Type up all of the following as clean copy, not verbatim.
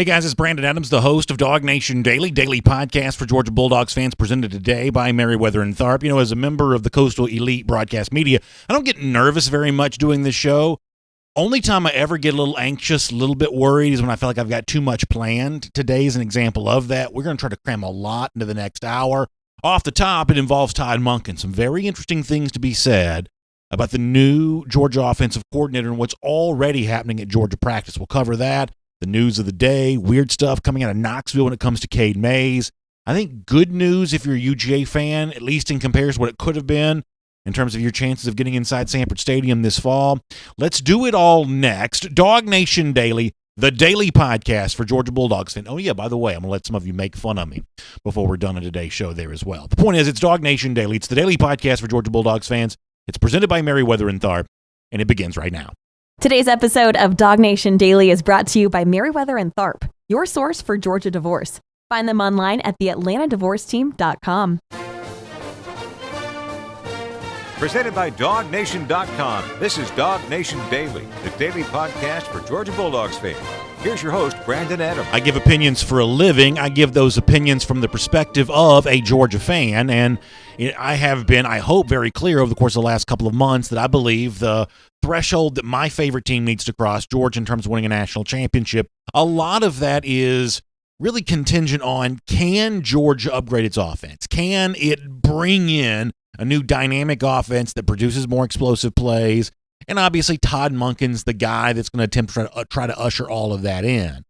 Hey guys, it's Brandon Adams, the host of DawgNation Daily, daily podcast for Georgia Bulldogs fans, presented today by Meriwether and Tharp. You know, as a member of the Coastal Elite Broadcast Media, I don't get nervous very much doing this show. Only time I ever get a little anxious, a little bit worried, is when I feel like I've got too much planned. Today is an example of that. We're going to try to cram a lot into the next hour. Off the top, it involves Todd Monken. Some very interesting things to be said about the new Georgia offensive coordinator and what's already happening at Georgia practice. We'll cover that. The news of the day, weird stuff coming out of Knoxville when it comes to Cade Mays. I think good news if you're a UGA fan, at least in comparison to what it could have been in terms of your chances of getting inside Sanford Stadium this fall. Let's do it all next. DawgNation Daily, the daily podcast for Georgia Bulldogs fans. Oh, yeah, by the way, I'm going to let some of you make fun of me before we're done on today's show there as well. The point is, it's DawgNation Daily. It's the daily podcast for Georgia Bulldogs fans. It's presented by Meriwether and Tharp, and it begins right now. Today's episode of DawgNation Daily is brought to you by Meriwether and Tharp, your source for Georgia divorce. Find them online at theatlantadivorceteam.com. Presented by DawgNation.com. This is DawgNation Daily, the daily podcast for Georgia Bulldogs fans. Here's your host, Brandon Adams. I give opinions for a living. I give those opinions from the perspective of a Georgia fan, and I have been, I hope, very clear over the course of the last couple of months that I believe the threshold that my favorite team needs to cross, Georgia, in terms of winning a national championship, a lot of that is really contingent on, can Georgia upgrade its offense? Can it bring in a new dynamic offense that produces more explosive plays? And obviously, Todd Monken's the guy that's going to attempt to try to usher all of that in.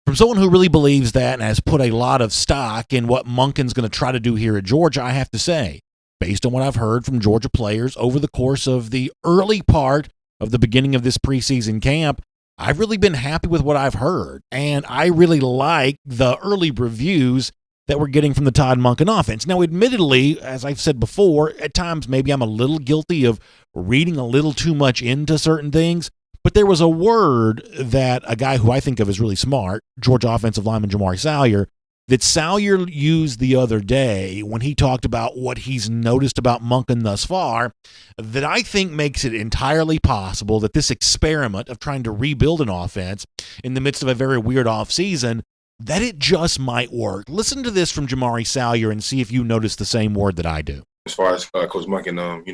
From someone who really believes that and has put a lot of stock in what Monken's going to try to do here at Georgia, I have to say, based on what I've heard from Georgia players over the course of the early part of the beginning of this preseason camp, I've really been happy with what I've heard. And I really like the early reviews that we're getting from the Todd Monken offense. Now, admittedly, as I've said before, at times maybe I'm a little guilty of reading a little too much into certain things, but there was a word that a guy who I think of as really smart, Georgia offensive lineman Jamari Salyer, that Salyer used the other day when he talked about what he's noticed about Monken thus far, that I think makes it entirely possible that this experiment of trying to rebuild an offense in the midst of a very weird offseason, that it just might work. Listen to this from Jamari Salyer and see if you notice the same word that I do. As far as Coach Monken,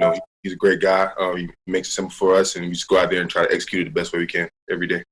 he's a great guy. He makes it simple for us, and we just go out there and try to execute it the best way we can every day.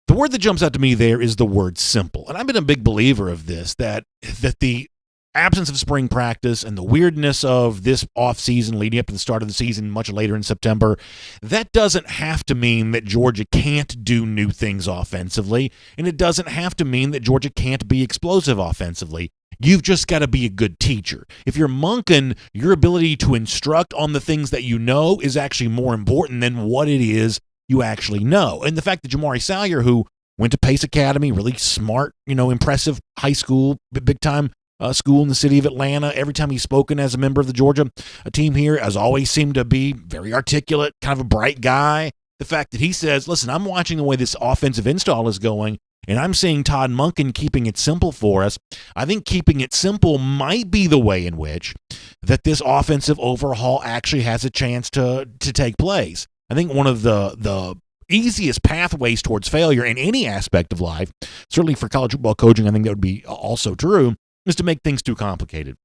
The word that jumps out to me there is the word simple. And I've been a big believer of this, that the absence of spring practice and the weirdness of this offseason leading up to the start of the season much later in September, that doesn't have to mean that Georgia can't do new things offensively, and it doesn't have to mean that Georgia can't be explosive offensively. You've just got to be a good teacher. If you're Monken, your ability to instruct on the things that you know is actually more important than what it is you actually know. And the fact that Jamari Salyer, who went to Pace Academy, really smart, impressive high school, big-time school in the city of Atlanta, every time he's spoken as a member of the Georgia team here, has always seemed to be very articulate, kind of a bright guy. The fact that he says, listen, I'm watching the way this offensive install is going, and I'm seeing Todd Monken keeping it simple for us. I think keeping it simple might be the way in which that this offensive overhaul actually has a chance to take place. I think one of the easiest pathways towards failure in any aspect of life, certainly for college football coaching, I think that would be also true, is to make things too complicated.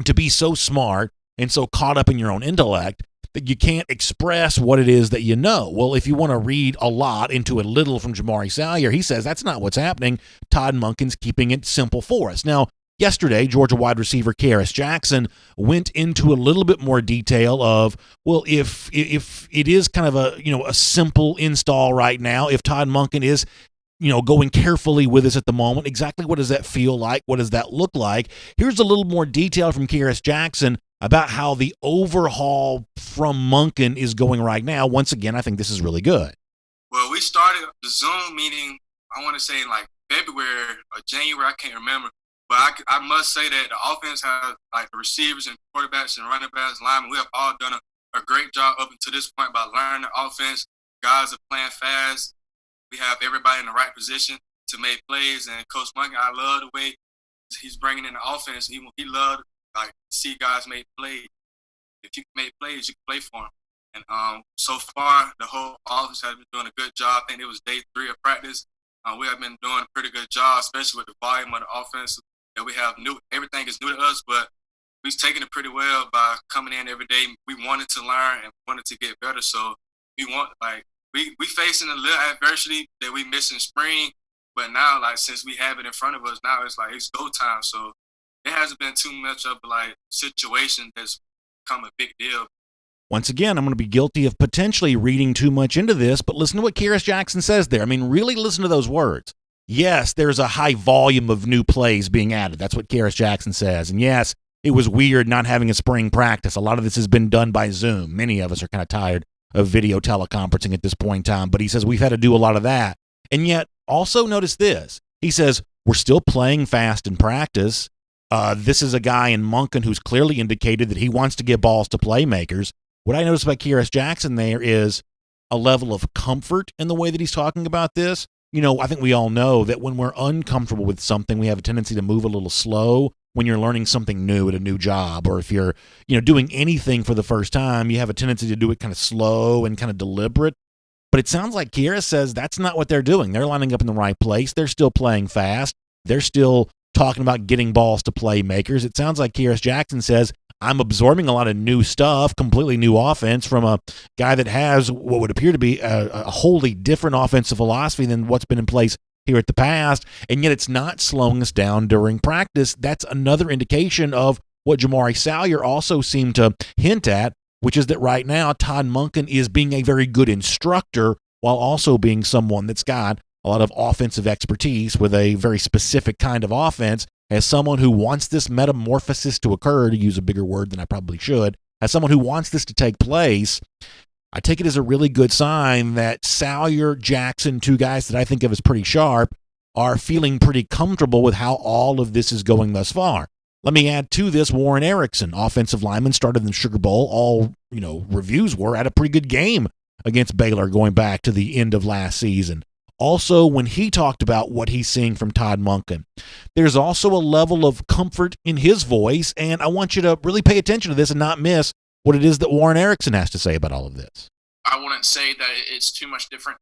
To be so smart and so caught up in your own intellect that you can't express what it is that you know. Well, if you want to read a lot into a little from Jamari Salyer, he says that's not what's happening. Todd Monken's keeping it simple for us. Now, yesterday, Georgia wide receiver Kearis Jackson went into a little bit more detail of, well, if it is kind of a simple install right now, if Todd Monken is going carefully with us at the moment, exactly what does that feel like? What does that look like? Here's a little more detail from Kearis Jackson about how the overhaul from Monken is going right now. Once again, I think this is really good. Well, we started the Zoom meeting, I want to say in like February or January, I can't remember. But I must say that the offense has, like, the receivers and quarterbacks and running backs and linemen, we have all done a great job up until this point about learning the offense. Guys are playing fast. We have everybody in the right position to make plays. And Coach Monken, I love the way he's bringing in the offense. He loved to see guys make plays. If you can make plays, you can play for them. And so far, the whole offense has been doing a good job. I think it was day 3 of practice. We have been doing a pretty good job, especially with the volume of the offense that we have new. Everything is new to us, but we've taken it pretty well by coming in every day. We wanted to learn and wanted to get better. So we facing a little adversity that we missed in spring, but now since we have it in front of us, now it's go time. So it hasn't been too much of a situation that's become a big deal. Once again, I'm going to be guilty of potentially reading too much into this, but listen to what Kearis Jackson says there. I mean, really listen to those words. Yes, there's a high volume of new plays being added. That's what Kearis Jackson says. And yes, it was weird not having a spring practice. A lot of this has been done by Zoom. Many of us are kind of tired of video teleconferencing at this point in time, but he says we've had to do a lot of that. And yet, also notice this. He says we're still playing fast in practice. This is a guy in Monken who's clearly indicated that he wants to get balls to playmakers. What I noticed about Kearis Jackson there is a level of comfort in the way that he's talking about this. I think we all know that when we're uncomfortable with something, we have a tendency to move a little slow when you're learning something new at a new job, or if you're, doing anything for the first time, you have a tendency to do it kind of slow and kind of deliberate. But it sounds like Kearis says that's not what they're doing. They're lining up in the right place. They're still playing fast. They're still talking about getting balls to playmakers. It sounds like Kearis Jackson says, I'm absorbing a lot of new stuff, completely new offense from a guy that has what would appear to be a wholly different offensive philosophy than what's been in place here at the past, and yet it's not slowing us down during practice. That's another indication of what Jamari Salyer also seemed to hint at, which is that right now Todd Monken is being a very good instructor while also being someone that's got a lot of offensive expertise with a very specific kind of offense. As someone who wants this metamorphosis to occur, to use a bigger word than I probably should, as someone who wants this to take place, I take it as a really good sign that Salyer, Jackson, two guys that I think of as pretty sharp, are feeling pretty comfortable with how all of this is going thus far. Let me add to this Warren Erickson, offensive lineman, started in the Sugar Bowl. All, reviews were at a pretty good game against Baylor going back to the end of last season. Also, when he talked about what he's seeing from Todd Monken, there's also a level of comfort in his voice, and I want you to really pay attention to this and not miss what it is that Warren Erickson has to say about all of this. I wouldn't say that it's too much different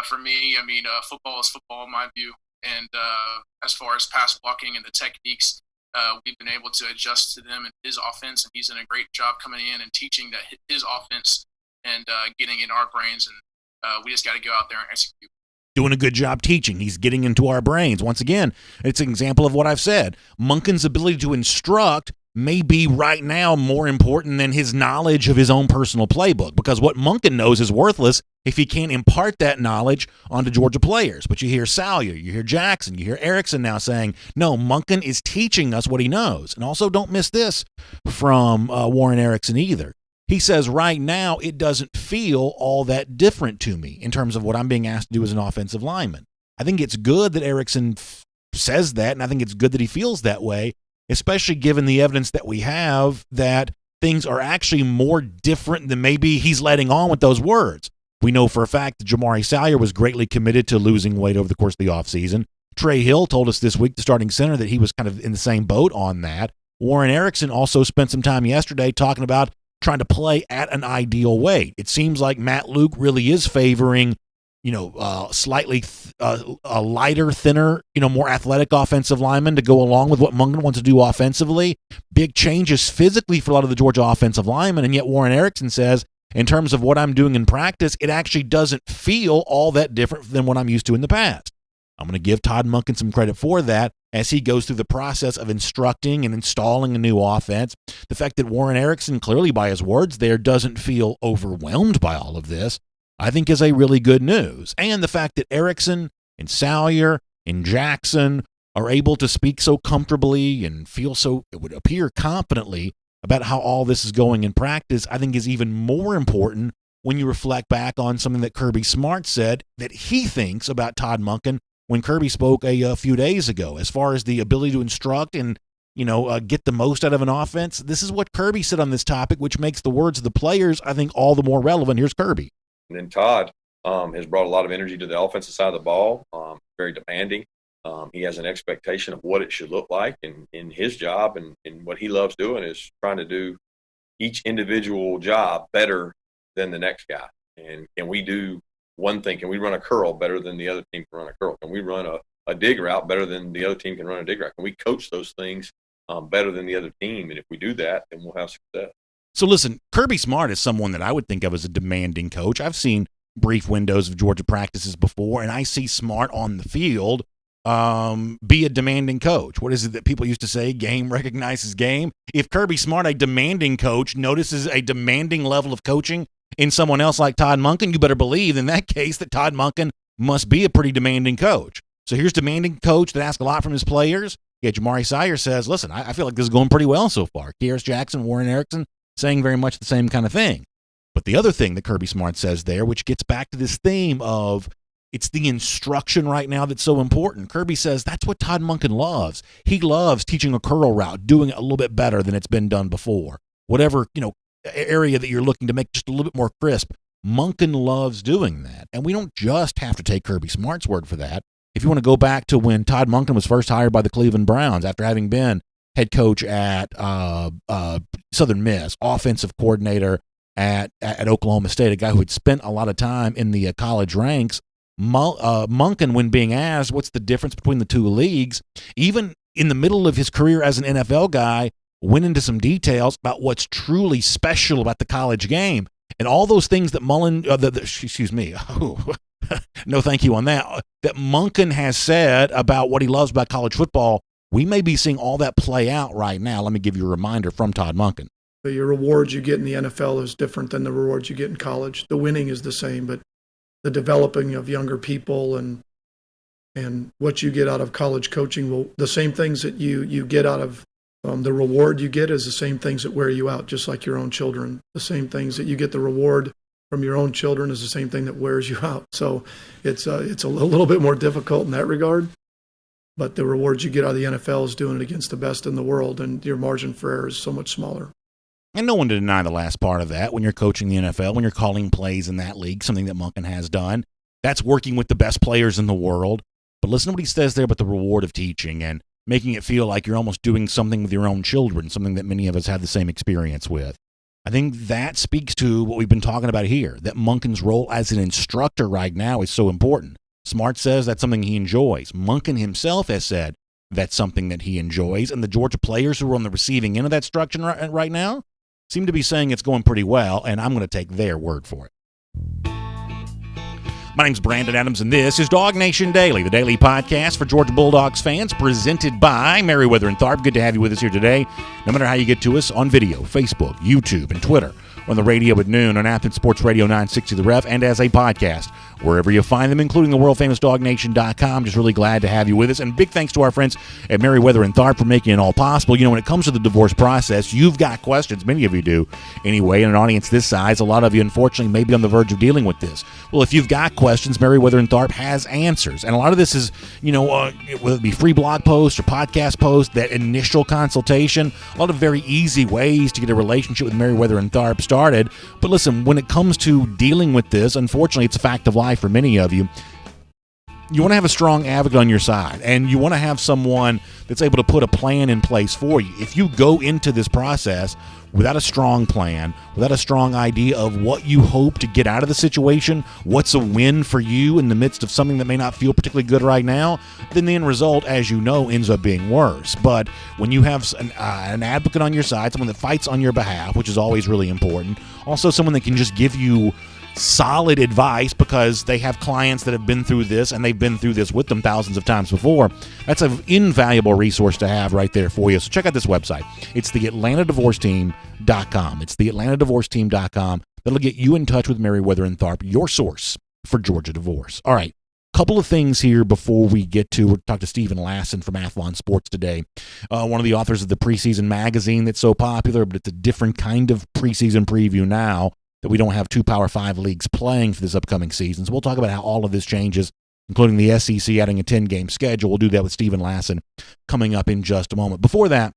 for me. I mean, football is football in my view, and as far as pass blocking and the techniques, we've been able to adjust to them and his offense, and he's done a great job coming in and teaching that his offense and getting in our brains, and we just got to go out there and execute. Doing a good job teaching. He's getting into our brains. Once again, it's an example of what I've said. Monken's ability to instruct may be right now more important than his knowledge of his own personal playbook, because what Monken knows is worthless if he can't impart that knowledge onto Georgia players. But you hear Salyer, you hear Jackson, you hear Erickson now saying, no, Monken is teaching us what he knows. And also don't miss this from Warren Erickson either. He says right now it doesn't feel all that different to me in terms of what I'm being asked to do as an offensive lineman. I think it's good that Erickson says that, and I think it's good that he feels that way, especially given the evidence that we have that things are actually more different than maybe he's letting on with those words. We know for a fact that Jamari Salyer was greatly committed to losing weight over the course of the offseason. Trey Hill told us this week, the starting center, that he was kind of in the same boat on that. Warren Erickson also spent some time yesterday talking about trying to play at an ideal weight. It seems like Matt Luke really is favoring, slightly a lighter, thinner, more athletic offensive lineman to go along with what Monken wants to do offensively. Big changes physically for a lot of the Georgia offensive linemen, and yet Warren Erickson says, in terms of what I'm doing in practice, it actually doesn't feel all that different than what I'm used to in the past. I'm going to give Todd Monken some credit for that as he goes through the process of instructing and installing a new offense. The fact that Warren Erickson, clearly by his words there, doesn't feel overwhelmed by all of this, I think is a really good news. And the fact that Erickson and Salyer and Jackson are able to speak so comfortably and feel so, it would appear, confidently about how all this is going in practice, I think is even more important when you reflect back on something that Kirby Smart said that he thinks about Todd Monken when Kirby spoke a few days ago, as far as the ability to instruct and, get the most out of an offense. This is what Kirby said on this topic, which makes the words of the players, I think, all the more relevant. Here's Kirby. And then Todd has brought a lot of energy to the offensive side of the ball, very demanding. He has an expectation of what it should look like in his job, and what he loves doing is trying to do each individual job better than the next guy. And can we do one thing. Can we run a curl better than the other team can run a curl? Can we run a dig route better than the other team can run a dig route? Can we coach those things better than the other team? And if we do that, then we'll have success. So listen, Kirby Smart is someone that I would think of as a demanding coach. I've seen brief windows of Georgia practices before, and I see Smart on the field be a demanding coach. What is it that people used to say? Game recognizes game. If Kirby Smart, a demanding coach, notices a demanding level of coaching in someone else like Todd Monken, you better believe in that case that Todd Monken must be a pretty demanding coach. So here's demanding coach that asks a lot from his players. Yeah, Jamari Sire says, listen, I feel like this is going pretty well so far. Kearis Jackson, Warren Erickson saying very much the same kind of thing. But the other thing that Kirby Smart says there, which gets back to this theme of it's the instruction right now that's so important. Kirby says that's what Todd Monken loves. He loves teaching a curl route, doing it a little bit better than it's been done before. Whatever, area that you're looking to make just a little bit more crisp, Monken loves doing that. And we don't just have to take Kirby Smart's word for that. If you want to go back to when Todd Monken was first hired by the Cleveland Browns after having been head coach at Southern Miss, offensive coordinator at Oklahoma State, a guy who had spent a lot of time in the college ranks, Monken, when being asked what's the difference between the two leagues, even in the middle of his career as an NFL guy, went into some details about what's truly special about the college game. And all those things that no thank you on that Monken has said about what he loves about college football, we may be seeing all that play out right now. Let me give you a reminder from Todd Monken. Your rewards you get in the NFL is different than the rewards you get in college. The winning is the same, but the developing of younger people and what you get out of college coaching the same things that you get out of the reward you get is the same things that wear you out, just like your own children. The same things that you get the reward from your own children is the same thing that wears you out. So it's a little bit more difficult in that regard. But the rewards you get out of the NFL is doing it against the best in the world, and your margin for error is so much smaller. And no one to deny the last part of that. When you're coaching the NFL, when you're calling plays in that league, something that Monken has done, that's working with the best players in the world. But listen to what he says there about the reward of teaching and making it feel like you're almost doing something with your own children, something that many of us have the same experience with. I think that speaks to what we've been talking about here, that Monken's role as an instructor right now is so important. Smart says that's something he enjoys. Monken himself has said that's something that he enjoys, and the Georgia players who are on the receiving end of that instruction right now seem to be saying it's going pretty well, and I'm going to take their word for it. My name's Brandon Adams, and this is DawgNation Daily, the daily podcast for Georgia Bulldogs fans, presented by Merriweather and Tharp. Good to have you with us here today. No matter how you get to us, on video, Facebook, YouTube, and Twitter, on the radio at noon on Athens Sports Radio 960 The Ref, and as a podcast, wherever you find them, including the world-famous DawgNation.com. Just really glad to have you with us. And big thanks to our friends at Merriweather and Tharp for making it all possible. When it comes to the divorce process, you've got questions. Many of you do. Anyway, in an audience this size, a lot of you, unfortunately, may be on the verge of dealing with this. Well, if you've got questions, Merriweather and Tharp has answers. And a lot of this is, whether it be free blog posts or podcast posts, that initial consultation, a lot of very easy ways to get a relationship with Merriweather and Tharp started. But listen, when it comes to dealing with this, unfortunately, it's a fact of life for many of you. You want to have a strong advocate on your side, and you want to have someone that's able to put a plan in place for you. If you go into this process without a strong plan, without a strong idea of what you hope to get out of the situation, what's a win for you in the midst of something that may not feel particularly good right now, then the end result, as you know, ends up being worse. But when you have an advocate on your side, someone that fights on your behalf, which is always really important, also someone that can just give you solid advice because they have clients that have been through this and they've been through this with them thousands of times before, that's an invaluable resource to have right there for you. So check out this website. It's the AtlantaDivorceTeam.com. It's the AtlantaDivorceTeam.com. That'll get you in touch with Merriweather and Tharp, your source for Georgia divorce. All right. Couple of things here before we get to talk to Stephen Lassen from Athlon Sports today. One of the authors of the preseason magazine that's so popular, but it's a different kind of preseason preview now that we don't have two Power 5 leagues playing for this upcoming season. So we'll talk about how all of this changes, including the SEC adding a 10-game schedule. We'll do that with Stephen Lassen coming up in just a moment. Before that,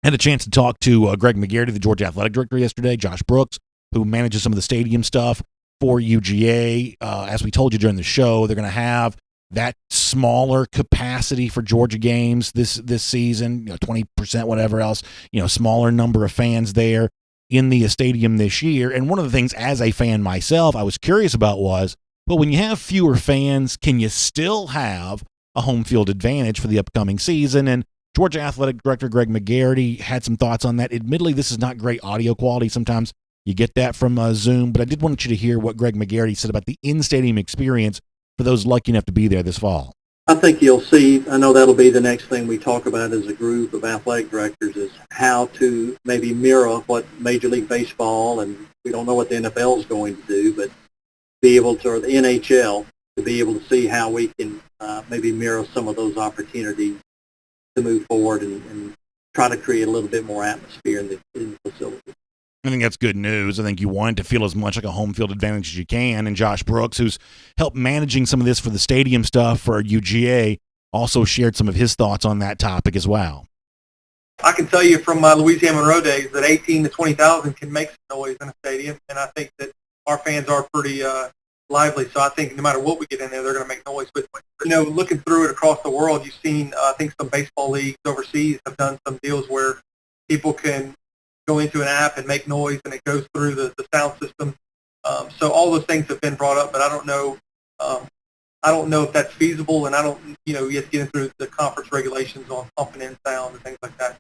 I had a chance to talk to Greg McGarity, the Georgia Athletic Director, yesterday, Josh Brooks, who manages some of the stadium stuff for UGA. As we told you during the show, they're going to have that smaller capacity for Georgia games this season, 20%, whatever else, smaller number of fans there in the stadium this year. And one of the things as a fan myself I was curious about was, But when you have fewer fans, can you still have a home field advantage for the upcoming season? And Georgia Athletic Director Greg McGarity had some thoughts on that. Admittedly, this is not great audio quality. Sometimes you get that from Zoom, but I did want you to hear what Greg McGarity said about the in-stadium experience for those lucky enough to be there this fall. I think you'll see, I know that'll be the next thing we talk about as a group of athletic directors, is how to maybe mirror what Major League Baseball, and we don't know what the NFL is going to do, but be able to, or the NHL, to be able to see how we can maybe mirror some of those opportunities to move forward and try to create a little bit more atmosphere in the facility. I think that's good news. I think you want it to feel as much like a home field advantage as you can. And Josh Brooks, who's helped managing some of this for the stadium stuff for UGA, also shared some of his thoughts on that topic as well. I can tell you from my Louisiana Monroe days that 18 to 20,000 can make some noise in a stadium, and I think that our fans are pretty lively. So I think no matter what we get in there, they're going to make noise. But, looking through it across the world, you've seen, I think some baseball leagues overseas have done some deals where people can go into an app and make noise, and it goes through the sound system. So all those things have been brought up, but I don't know if that's feasible, and I don't, you have to get into the conference regulations on pumping in sound and things like that.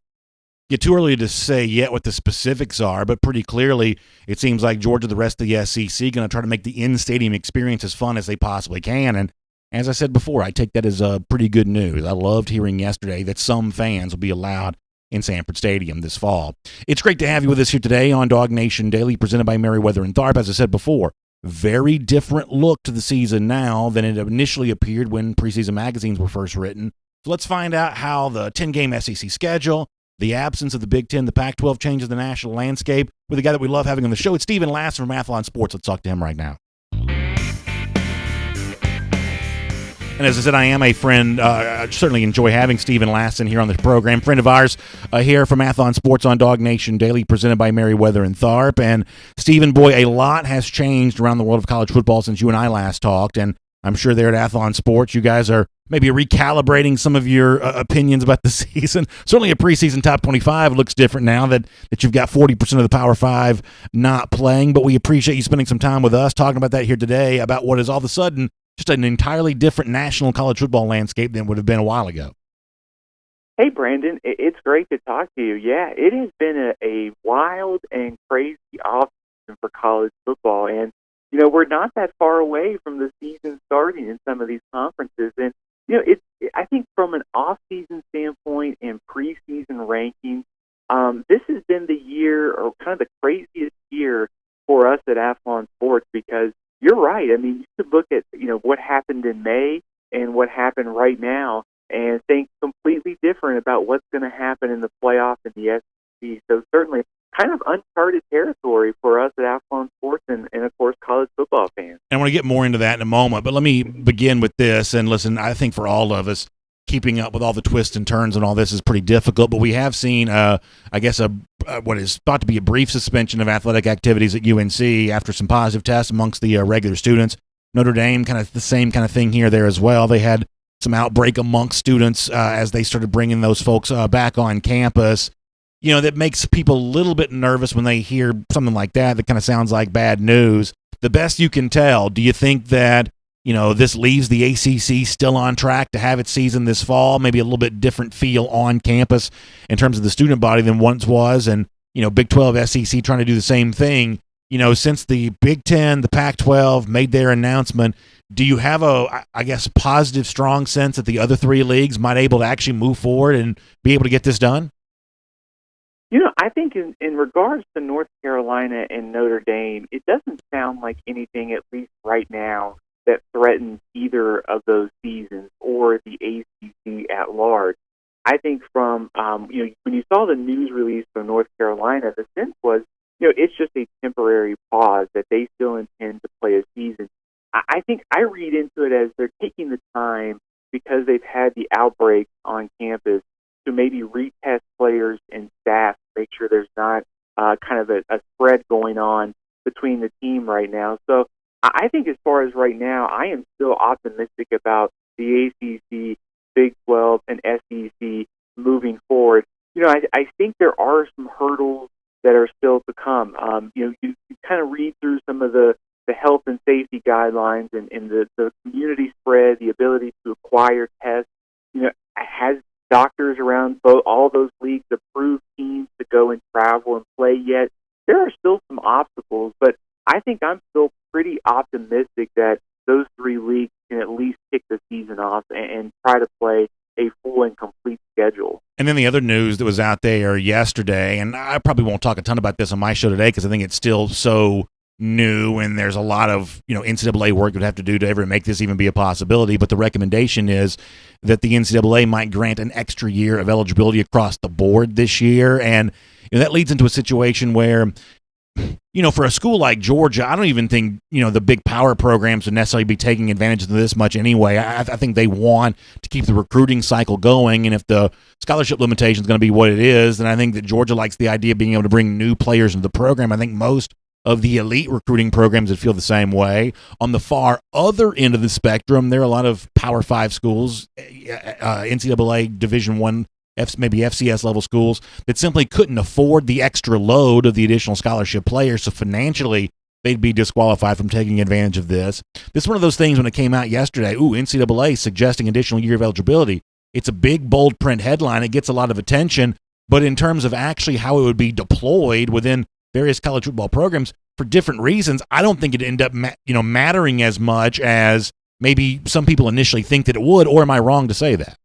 Yeah, too early to say yet what the specifics are, but pretty clearly it seems like Georgia, the rest of the SEC, going to try to make the in-stadium experience as fun as they possibly can. And as I said before, I take that as pretty good news. I loved hearing yesterday that some fans will be allowed in Sanford Stadium this fall. It's great to have you with us here today on DawgNation Daily, presented by Merriweather and Tharp. As I said before, very different look to the season now than it initially appeared when preseason magazines were first written. So let's find out how the 10-game SEC schedule, the absence of the Big Ten, the Pac-12 changes the national landscape with a guy that we love having on the show. It's Stephen Lasser from Athlon Sports. Let's talk to him right now. And as I said, I am a friend. I certainly enjoy having Stephen Lassen here on the program. Friend of ours here from Athlon Sports on DawgNation Daily, presented by Merriweather and Tharp. And Stephen, boy, a lot has changed around the world of college football since you and I last talked. And I'm sure there at Athlon Sports, you guys are maybe recalibrating some of your opinions about the season. Certainly a preseason top 25 looks different now that you've got 40% of the Power 5 not playing. But we appreciate you spending some time with us talking about that here today, about what is all of a sudden just an entirely different national college football landscape than it would have been a while ago. Hey, Brandon, it's great to talk to you. Yeah, it has been a wild and crazy offseason for college football. And, we're not that far away from the season starting in some of these conferences. And, I think from an off-season standpoint and preseason rankings, this has been the year, or kind of the craziest year for us at Athlon Sports, because you're right. I mean, you could look at, what happened in May and what happened right now and think completely different about what's going to happen in the playoff in the SEC. So certainly kind of uncharted territory for us at Athlon Sports and of course, college football fans. And I want to get more into that in a moment, but let me begin with this. And listen, I think for all of us, keeping up with all the twists and turns and all this is pretty difficult, but we have seen, what is thought to be a brief suspension of athletic activities at UNC after some positive tests amongst the regular students. Notre Dame, kind of the same kind of thing here there as well. They had some outbreak amongst students as they started bringing those folks back on campus. That makes people a little bit nervous when they hear something like that kind of sounds like bad news. The best you can tell, do you think that this leaves the ACC still on track to have its season this fall, maybe a little bit different feel on campus in terms of the student body than once was, and, Big 12, SEC trying to do the same thing? Since the Big Ten, the Pac-12 made their announcement, do you have a positive, strong sense that the other three leagues might be able to actually move forward and be able to get this done? I think in regards to North Carolina and Notre Dame, it doesn't sound like anything, at least right now, that threatens either of those seasons or the ACC at large. I think from, when you saw the news release from North Carolina, the sense was, it's just a temporary pause, that they still intend to play a season. I think I read into it as they're taking the time, because they've had the outbreak on campus, to maybe retest players and staff, make sure there's not kind of a spread going on between the team right now. So I think as far as right now, I am still optimistic about the ACC, Big 12, and SEC moving forward. I think there are some hurdles that are still to come. You kind of read through some of the health and safety guidelines and the community spread, the ability to acquire tests, has doctors around all those leagues approved teams to go and travel and play yet. There are still some obstacles, but I think I'm still pretty optimistic that those three leagues can at least kick the season off and try to play a full and complete schedule. And then the other news that was out there yesterday, and I probably won't talk a ton about this on my show today because I think it's still so new and there's a lot of NCAA work would have to do to ever make this even be a possibility, but the recommendation is that the NCAA might grant an extra year of eligibility across the board this year, and that leads into a situation where for a school like Georgia, I don't even think, the big power programs would necessarily be taking advantage of this much anyway. I think they want to keep the recruiting cycle going, and if the scholarship limitation is going to be what it is, then I think that Georgia likes the idea of being able to bring new players into the program. I think most of the elite recruiting programs would feel the same way. On the far other end of the spectrum, there are a lot of Power 5 schools, NCAA Division I, maybe FCS level schools that simply couldn't afford the extra load of the additional scholarship players, so financially they'd be disqualified from taking advantage of this. This is one of those things when it came out yesterday, NCAA suggesting additional year of eligibility. It's a big, bold print headline. It gets a lot of attention, but in terms of actually how it would be deployed within various college football programs for different reasons, I don't think it'd end up mattering as much as maybe some people initially think that it would, or am I wrong to say that?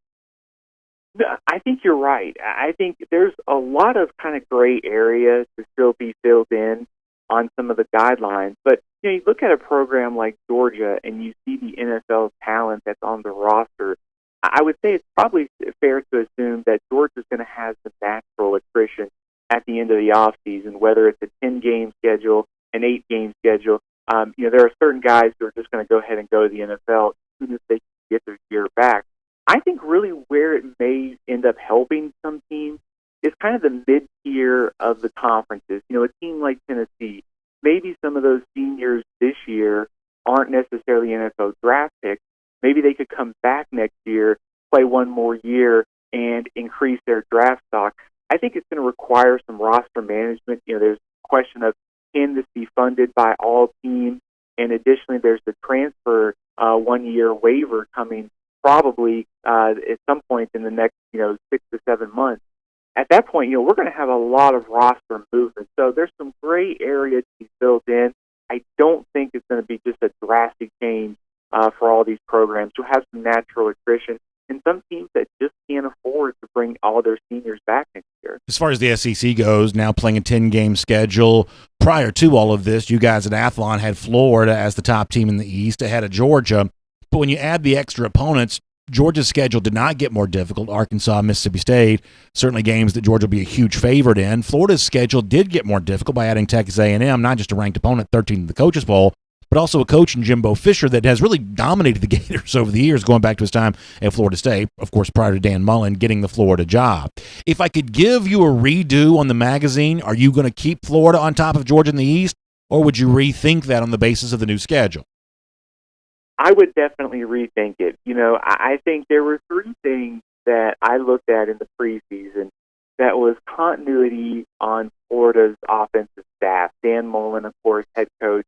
I think you're right. I think there's a lot of kind of gray area to still be filled in on some of the guidelines. But you look at a program like Georgia and you see the NFL talent that's on the roster. I would say it's probably fair to assume that Georgia's going to have some natural attrition at the end of the offseason, whether it's a 10-game schedule, an 8-game schedule. There are certain guys who are just going to go ahead and go to the NFL as soon as they get their year back. I think really where it may end up helping some teams is kind of the mid-tier of the conferences. A team like Tennessee, maybe some of those seniors this year aren't necessarily NFL draft picks. Maybe they could come back next year, play one more year, and increase their draft stock. I think it's going to require some roster management. There's a question of, can this be funded by all teams? And additionally, there's the transfer one-year waiver coming probably at some point in the next 6 to 7 months. At that point, we're going to have a lot of roster movement. So there's some gray area to be filled in. I don't think it's going to be just a drastic change for all these programs. You'll have some natural attrition and some teams that just can't afford to bring all their seniors back next year. As far as the SEC goes, now playing a 10-game schedule. Prior to all of this, you guys at Athlon had Florida as the top team in the East ahead of Georgia. But when you add the extra opponents, Georgia's schedule did not get more difficult. Arkansas, Mississippi State, certainly games that Georgia will be a huge favorite in. Florida's schedule did get more difficult by adding Texas A&M, not just a ranked opponent, 13th in the Coaches Bowl, but also a coach in Jimbo Fisher that has really dominated the Gators over the years, going back to his time at Florida State, of course, prior to Dan Mullen getting the Florida job. If I could give you a redo on the magazine, are you going to keep Florida on top of Georgia in the East, or would you rethink that on the basis of the new schedule? I would definitely rethink it. I think there were three things that I looked at in the preseason that was continuity on Florida's offensive staff. Dan Mullen, of course, head coach,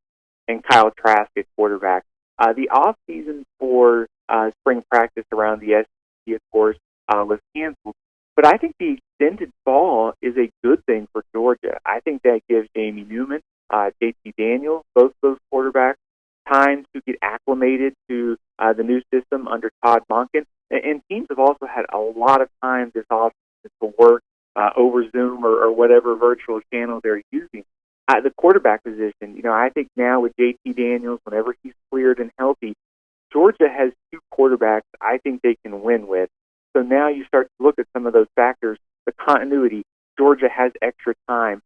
and Kyle Trask at quarterback. The offseason for spring practice around the SEC, of course, was canceled. But I think the extended fall is a good thing for Georgia. I think that gives Jamie Newman, JT Daniels, both those quarterbacks, time to get acclimated to the new system under Todd Monken. And teams have also had a lot of time this offseason to work over Zoom or whatever virtual channel they're using. The quarterback position, I think now with JT Daniels, whenever he's cleared and healthy, Georgia has two quarterbacks I think they can win with. So now you start to look at some of those factors. The continuity, Georgia has extra time.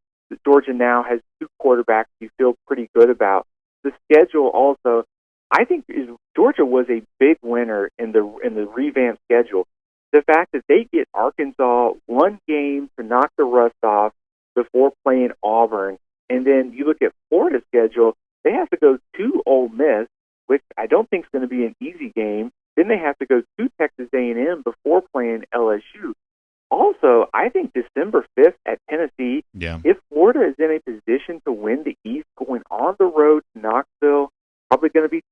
Georgia now has two quarterbacks you feel pretty good about. The schedule also, I think Georgia was a big winner in the revamped schedule. The fact that they get Arkansas one game to knock the rust off before playing Auburn, and then you look at Florida's schedule, they have to go to Ole Miss, which I don't think is going to be an easy game. Then they have to go to Texas A&M before playing LSU. Also, I think December 5th at Tennessee, if Florida is in a position to win the East, going on the road to Knoxville, probably going to be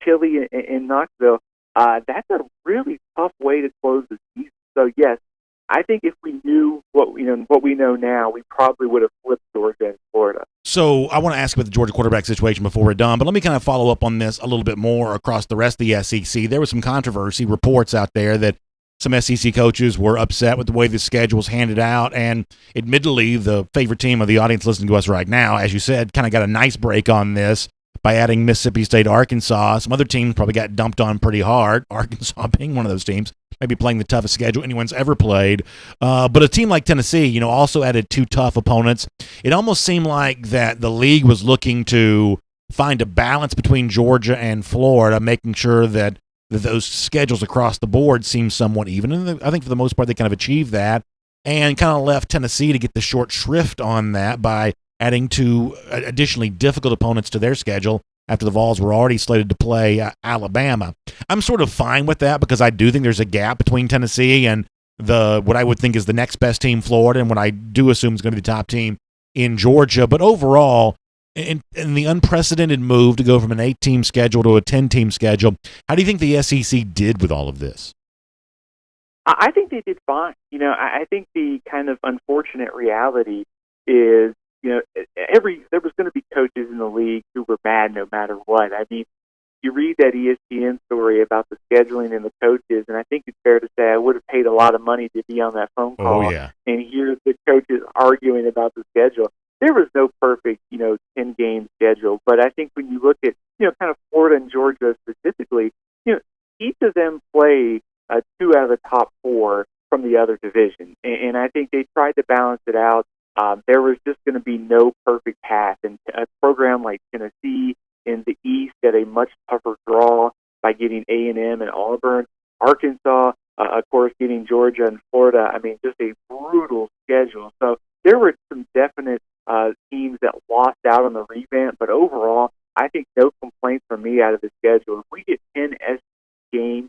Knoxville, that's a really tough way to close the season. So yes, I think if we knew what we know now, we probably would have flipped Georgia and Florida. So I want to ask about the Georgia quarterback situation before we're done, but let me kind of follow up on this a little bit more across the rest of the SEC. There was some controversy, reports out there that some SEC coaches were upset with the way the schedule was handed out, and admittedly, the favorite team of the audience listening to us right now, as you said, kind of got a nice break on this by adding Mississippi State, Arkansas. Some other teams probably got dumped on pretty hard, Arkansas being one of those teams, maybe playing the toughest schedule anyone's ever played. But a team like Tennessee, also added 2 tough opponents. It almost seemed like that the league was looking to find a balance between Georgia and Florida, making sure that those schedules across the board seem somewhat even. And I think for the most part they kind of achieved that and kind of left Tennessee to get the short shrift on that by adding 2 additionally difficult opponents to their schedule after the Vols were already slated to play Alabama. I'm sort of fine with that because I do think there's a gap between Tennessee and what I would think is the next best team, Florida, and what I do assume is going to be the top team in Georgia. But overall, in the unprecedented move to go from an 8-team schedule to a 10-team schedule, how do you think the SEC did with all of this? I think they did fine. I think the kind of unfortunate reality is, there was going to be coaches in the league who were bad no matter what. I mean, you read that ESPN story about the scheduling and the coaches, and I think it's fair to say I would have paid a lot of money to be on that phone call and hear the coaches arguing about the schedule. There was no perfect, 10-game schedule, but I think when you look at, kind of Florida and Georgia specifically, each of them played 2 out of the top 4 from the other division, and I think they tried to balance it out. There was just going to be no perfect path, and a program like Tennessee in the East had a much tougher draw by getting A&M and Auburn. Arkansas, of course, getting Georgia and Florida. I mean, just a brutal schedule. So there were some definite teams that lost out on the revamp, but overall, I think no complaints from me out of the schedule. If we get 10 SEC games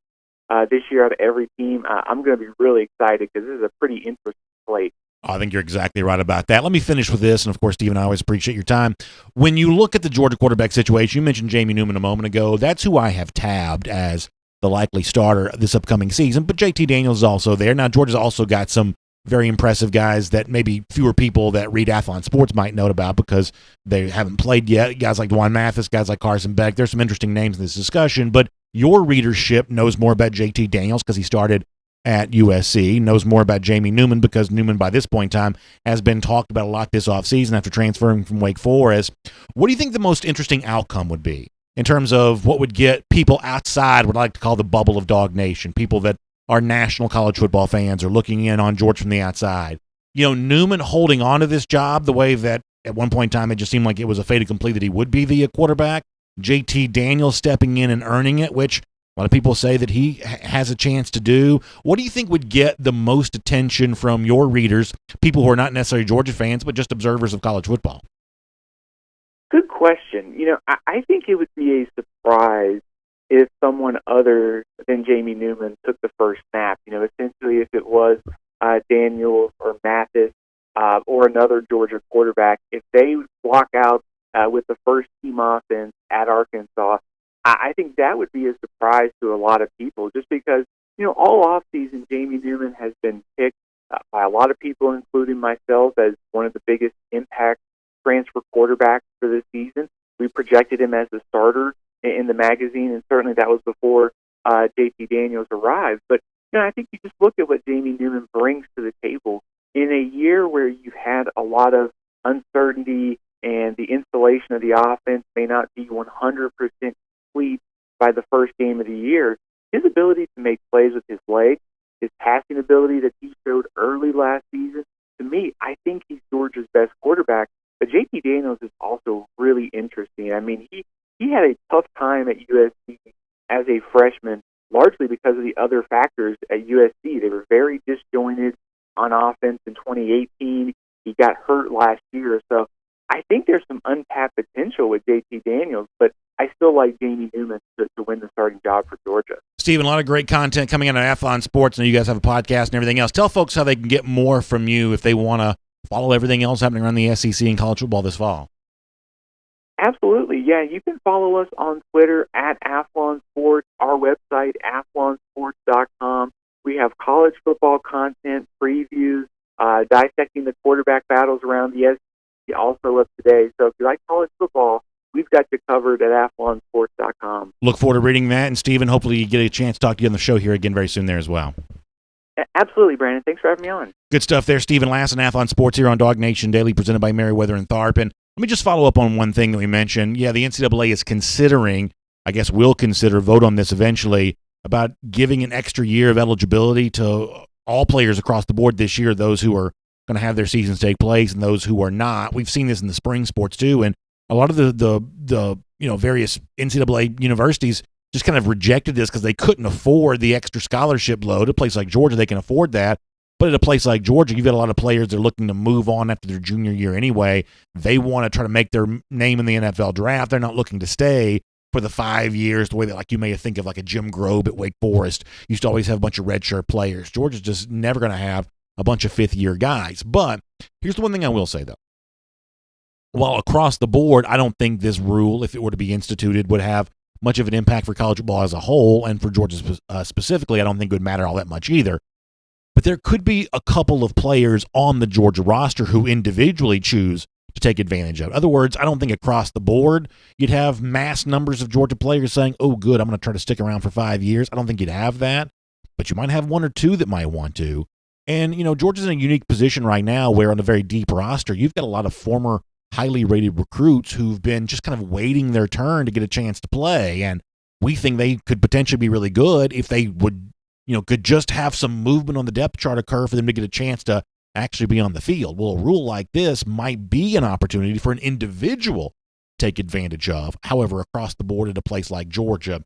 this year out of every team, I'm going to be really excited because this is a pretty interesting slate. I think you're exactly right about that. Let me finish with this, and of course, Steve and I always appreciate your time. When you look at the Georgia quarterback situation, you mentioned Jamie Newman a moment ago. That's who I have tabbed as the likely starter this upcoming season, but JT Daniels is also there. Now, Georgia's also got some very impressive guys that maybe fewer people that read Athlon Sports might know about because they haven't played yet. Guys like Dwan Mathis, guys like Carson Beck. There's some interesting names in this discussion, but your readership knows more about JT Daniels because he started at USC, knows more about Jamie Newman because Newman, by this point in time, has been talked about a lot this offseason after transferring from Wake Forest. What do you think the most interesting outcome would be in terms of what would get people outside what I like to call the bubble of Dog Nation, people that are national college football fans are looking in on Georgia from the outside? Newman holding on to this job the way that at one point in time it just seemed like it was a fait accompli that he would be the quarterback. JT Daniels stepping in and earning it, which a lot of people say that he has a chance to do. What do you think would get the most attention from your readers, people who are not necessarily Georgia fans, but just observers of college football? Good question. I think it would be a surprise if someone other than Jamie Newman took the first snap. Essentially if it was Daniels or Mathis or another Georgia quarterback, if they block out with the first team offense at Arkansas, I think that would be a surprise to a lot of people just because, all offseason, Jamie Newman has been picked by a lot of people, including myself, as one of the biggest impact transfer quarterbacks for this season. We projected him as the starter in the magazine, and certainly that was before JT Daniels arrived. But, I think you just look at what Jamie Newman brings to the table in a year where you've had a lot of uncertainty and the installation of the offense may not be 100% complete by the first game of the year. His ability to make plays with his legs, his passing ability that he showed early last season, to me, I think he's Georgia's best quarterback. But JT Daniels is also really interesting. I mean, he had a tough time at USC as a freshman, largely because of the other factors at USC. They were very disjointed on offense in 2018. He got hurt last year. So I think there's some untapped potential with JT Daniels, but I still like Jamie Newman to win the starting job for Georgia. Stephen, a lot of great content coming out of Athlon Sports. I know you guys have a podcast and everything else. Tell folks how they can get more from you if they want to follow everything else happening around the SEC and college football this fall. Absolutely, yeah. You can follow us on Twitter at Athlon Sports, our website, athlonsports.com. We have college football content, previews, dissecting the quarterback battles around the SEC, also up today. So if you like college football, we've got you covered at athlonsports.com. Look forward to reading that. And, Stephen, hopefully you get a chance to talk to you on the show here again very soon there as well. Absolutely, Brandon. Thanks for having me on. Good stuff there. Stephen Lassen, Athlon Sports here on DawgNation Daily, presented by Meriwether and Tharp. And let me just follow up on one thing that we mentioned. Yeah, the NCAA is considering, I guess will consider, vote on this eventually, about giving an extra year of eligibility to all players across the board this year, those who are going to have their seasons take place and those who are not. We've seen this in the spring sports too, and a lot of the various NCAA universities just kind of rejected this because they couldn't afford the extra scholarship load. At a place like Georgia, they can afford that. But at a place like Georgia, you've got a lot of players that are looking to move on after their junior year anyway. They want to try to make their name in the NFL draft. They're not looking to stay for the 5 years the way that, like, you may think of like a Jim Grobe at Wake Forest. Used to always have a bunch of redshirt players. Georgia's just never going to have a bunch of fifth-year guys. But here's the one thing I will say, though. While across the board, I don't think this rule, if it were to be instituted, would have much of an impact for college football as a whole, and for Georgia specifically, I don't think it would matter all that much either. But there could be a couple of players on the Georgia roster who individually choose to take advantage of it. In other words, I don't think across the board you'd have mass numbers of Georgia players saying, oh, good, I'm going to try to stick around for 5 years. I don't think you'd have that, but you might have one or two that might want to. And, Georgia's in a unique position right now where on a very deep roster, you've got a lot of former highly rated recruits who've been just kind of waiting their turn to get a chance to play. And we think they could potentially be really good if they would, could just have some movement on the depth chart occur for them to get a chance to actually be on the field. Well, a rule like this might be an opportunity for an individual to take advantage of. However, across the board at a place like Georgia,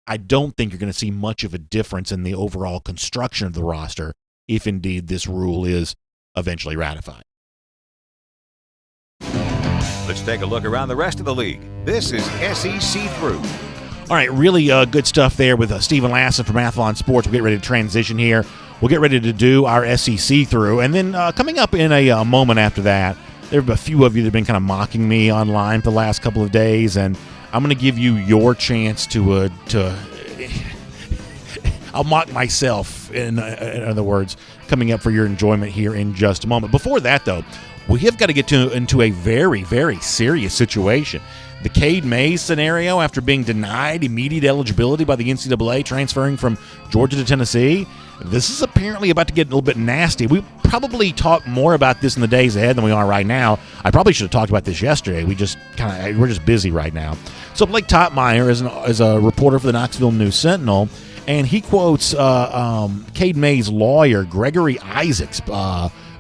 I don't think you're going to see much of a difference in the overall construction of the roster if indeed this rule is eventually ratified. Let's take a look around the rest of the league. This is SEC Through. All right, really good stuff there with Stephen Lassen from Athlon Sports. We'll get ready to transition here. We'll get ready to do our SEC Through. And then coming up in a moment after that, there have a few of you that have been kind of mocking me online for the last couple of days, and I'm going to give you your chance to I'll mock myself, in other words, coming up for your enjoyment here in just a moment. Before that, though, we have got to get into a very, very serious situation. The Cade Mays scenario, after being denied immediate eligibility by the NCAA, transferring from Georgia to Tennessee, this is apparently about to get a little bit nasty. We probably talk more about this in the days ahead than we are right now. I probably should have talked about this yesterday. We're just busy right now. So Blake Topmeyer is a reporter for the Knoxville News-Sentinel, and he quotes Cade Mays' lawyer, Gregory Isaacs,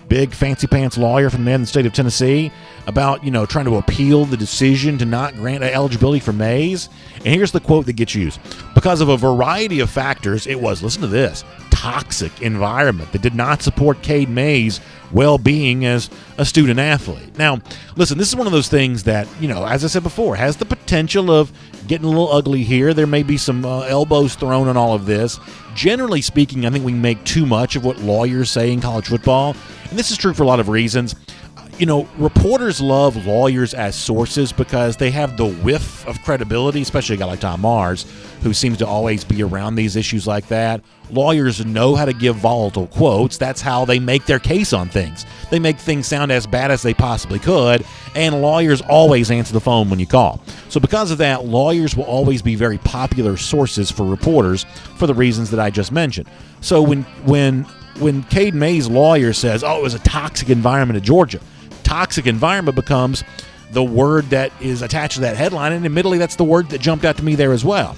big fancy pants lawyer from the state of Tennessee, about trying to appeal the decision to not grant eligibility for Mays. And here's the quote that gets used: because of a variety of factors, it was, listen to this, toxic environment that did not support Cade Mays' well-being as a student athlete. Now, listen, this is one of those things that, as I said before, has the potential of getting a little ugly here. There may be some elbows thrown on all of this. Generally speaking, I think we make too much of what lawyers say in college football, and this is true for a lot of reasons. Reporters love lawyers as sources because they have the whiff of credibility, especially a guy like Tom Mars, who seems to always be around these issues like that. Lawyers know how to give volatile quotes. That's how they make their case on things. They make things sound as bad as they possibly could, and lawyers always answer the phone when you call. So because of that, lawyers will always be very popular sources for reporters for the reasons that I just mentioned. So when Cade Mays' lawyer says, it was a toxic environment at Georgia, toxic environment becomes the word that is attached to that headline, and admittedly that's the word that jumped out to me there as well.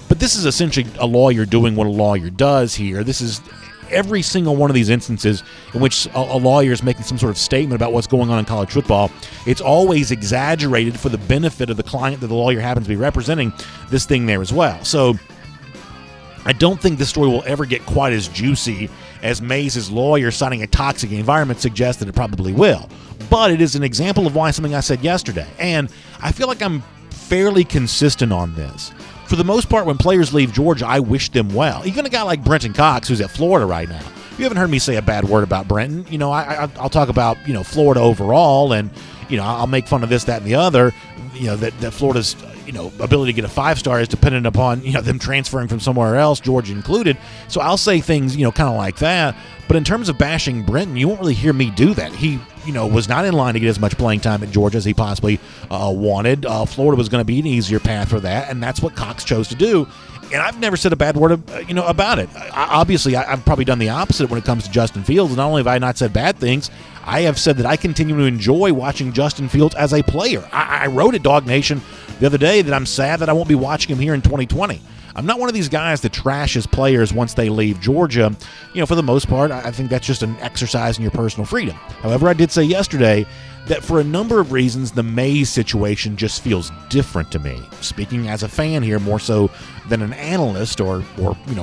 But this is essentially a lawyer doing what a lawyer does here. This is every single one of these instances in which a lawyer is making some sort of statement about what's going on in college football. It's always exaggerated for the benefit of the client that the lawyer happens to be representing this thing there as well. So I don't think this story will ever get quite as juicy as Mays' lawyer citing a toxic environment suggests that it probably will. But it is an example of why something I said yesterday. And I feel like I'm fairly consistent on this. For the most part, when players leave Georgia, I wish them well. Even a guy like Brenton Cox, who's at Florida right now. You haven't heard me say a bad word about Brenton. I'll talk about, Florida overall, and, I'll make fun of this, that, and the other. That Florida's, ability to get a 5-star is dependent upon, them transferring from somewhere else, Georgia included. So I'll say things, kind of like that. But in terms of bashing Brenton, you won't really hear me do that. He, was not in line to get as much playing time at Georgia as he possibly wanted. Florida was going to be an easier path for that, and that's what Cox chose to do. And I've never said a bad word, about it. Obviously, I've probably done the opposite when it comes to Justin Fields. Not only have I not said bad things, I have said that I continue to enjoy watching Justin Fields as a player. I wrote at DawgNation the other day that I'm sad that I won't be watching him here in 2020. I'm not one of these guys that trashes players once they leave Georgia. For the most part, I think that's just an exercise in your personal freedom. However, I did say yesterday that for a number of reasons, the Mays situation just feels different to me. Speaking as a fan here more so than an analyst or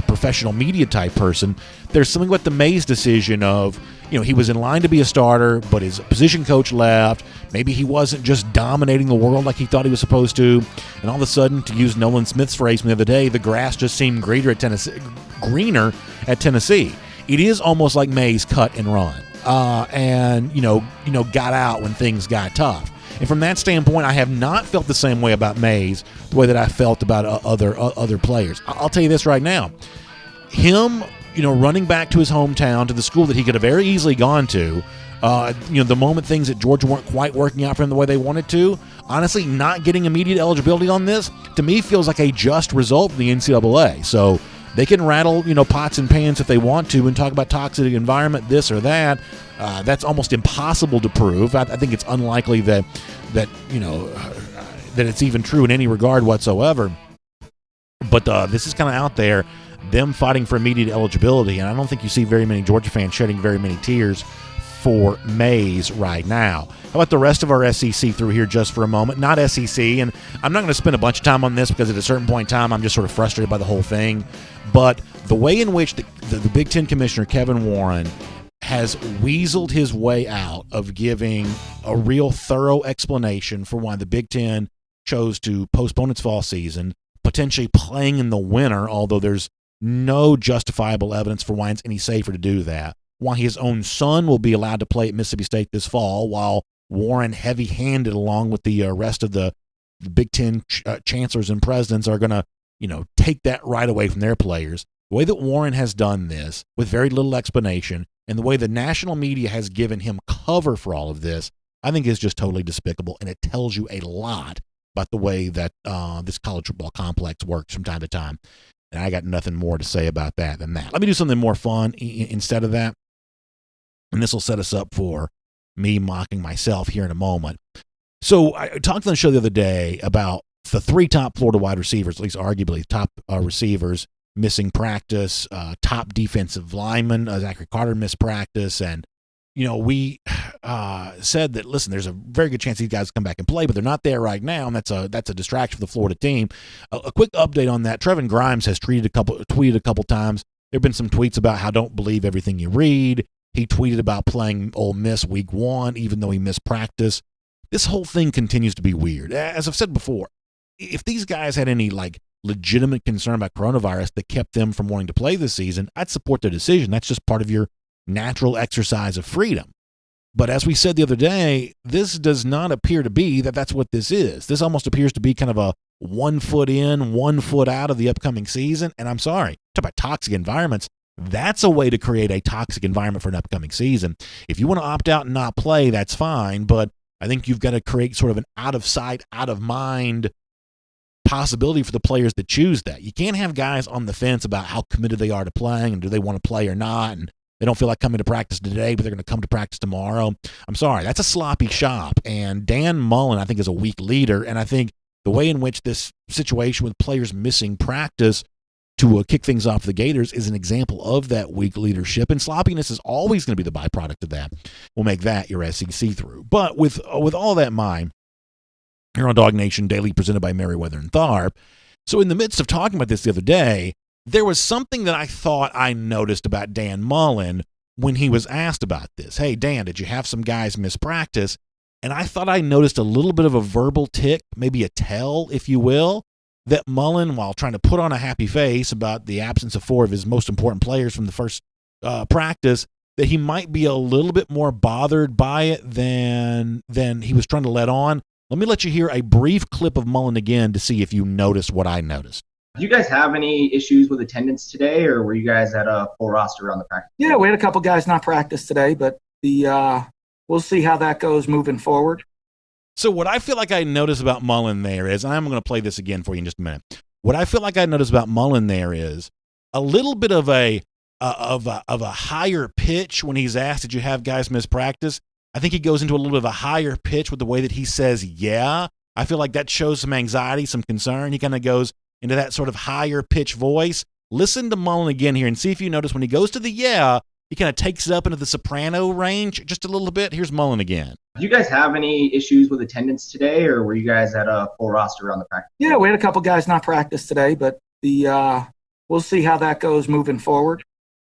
professional media type person, there's something about the Mays decision of, he was in line to be a starter, but his position coach left. Maybe he wasn't just dominating the world like he thought he was supposed to. And all of a sudden, to use Nolan Smith's phrase from the other day, the grass just seemed greener at Tennessee. It is almost like Mays cut and run. And got out when things got tough. And from that standpoint, I have not felt the same way about Mays the way that I felt about other players. I'll tell you this right now. Him, running back to his hometown, to the school that he could have very easily gone to, the moment things at Georgia weren't quite working out for him the way they wanted to, honestly, not getting immediate eligibility on this, to me, feels like a just result of the NCAA. So they can rattle, pots and pans if they want to and talk about toxic environment, this or that. That's almost impossible to prove. I think it's unlikely that it's even true in any regard whatsoever. But this is kind of out there, them fighting for immediate eligibility, and I don't think you see very many Georgia fans shedding very many tears for Mays right now. How about the rest of our SEC through here just for a moment? Not SEC, and I'm not going to spend a bunch of time on this because at a certain point in time I'm just sort of frustrated by the whole thing. But the way in which the Big Ten Commissioner, Kevin Warren, has weaseled his way out of giving a real thorough explanation for why the Big Ten chose to postpone its fall season, potentially playing in the winter, although there's no justifiable evidence for why it's any safer to do that, why his own son will be allowed to play at Mississippi State this fall, while Warren, heavy-handed along with the rest of the Big Ten chancellors and presidents, are going to, take that right away from their players. The way that Warren has done this with very little explanation, and the way the national media has given him cover for all of this, I think is just totally despicable, and it tells you a lot about the way that this college football complex works from time to time. And I got nothing more to say about that than that. Let me do something more fun instead of that. And this will set us up for me mocking myself here in a moment. So I talked on the show the other day about the 3 top Florida wide receivers, at least arguably top receivers, missing practice, top defensive lineman, Zachary Carter missed practice. And, we said that, listen, there's a very good chance these guys come back and play, but they're not there right now, and that's a distraction for the Florida team. A quick update on that. Trevin Grimes has tweeted a couple times. There have been some tweets about how don't believe everything you read. He tweeted about playing Ole Miss week 1, even though he missed practice. This whole thing continues to be weird. As I've said before, if these guys had any legitimate concern about coronavirus that kept them from wanting to play this season, I'd support their decision. That's just part of your natural exercise of freedom. But as we said the other day, this does not appear to be that's what this is. This almost appears to be kind of a 1 foot in, 1 foot out of the upcoming season. And I'm sorry, talk about toxic environments. That's a way to create a toxic environment for an upcoming season. If you want to opt out and not play, that's fine. But I think you've got to create sort of an out of sight, out of mind possibility for the players that choose that. You can't have guys on the fence about how committed they are to playing and do they want to play or not. And they don't feel like coming to practice today, but they're going to come to practice tomorrow. I'm sorry, that's a sloppy shop. And Dan Mullen, I think, is a weak leader. And I think the way in which this situation with players missing practice to kick things off the Gators is an example of that weak leadership. And sloppiness is always going to be the byproduct of that. We'll make that your SEC through. But with all that in mind, here on DawgNation Daily, presented by Merriweather and Tharp. So in the midst of talking about this the other day, there was something that I thought I noticed about Dan Mullen when he was asked about this. Hey, Dan, did you have some guys miss practice? And I thought I noticed a little bit of a verbal tick, maybe a tell, if you will, that Mullen, while trying to put on a happy face about the absence of 4 of his most important players from the first practice, that he might be a little bit more bothered by it than he was trying to let on. Let me let you hear a brief clip of Mullen again to see if you notice what I noticed. Do you guys have any issues with attendance today, or were you guys at a full roster on the practice? Yeah, we had a couple guys not practice today, but we'll see how that goes moving forward. So what I feel like I notice about Mullen there is, and I'm going to play this again for you in just a minute. What I feel like I notice about Mullen there is a little bit of a higher pitch when he's asked, did you have guys miss practice? I think he goes into a little bit of a higher pitch with the way that he says, yeah. I feel like that shows some anxiety, some concern. He kind of goes into that sort of higher pitch voice. Listen to Mullen again here and see if you notice when he goes to the yeah, he kind of takes it up into the soprano range just a little bit. Here's Mullen again. Do you guys have any issues with attendance today, or were you guys at a full roster on the practice? Yeah, we had a couple guys not practice today, but we'll see how that goes moving forward.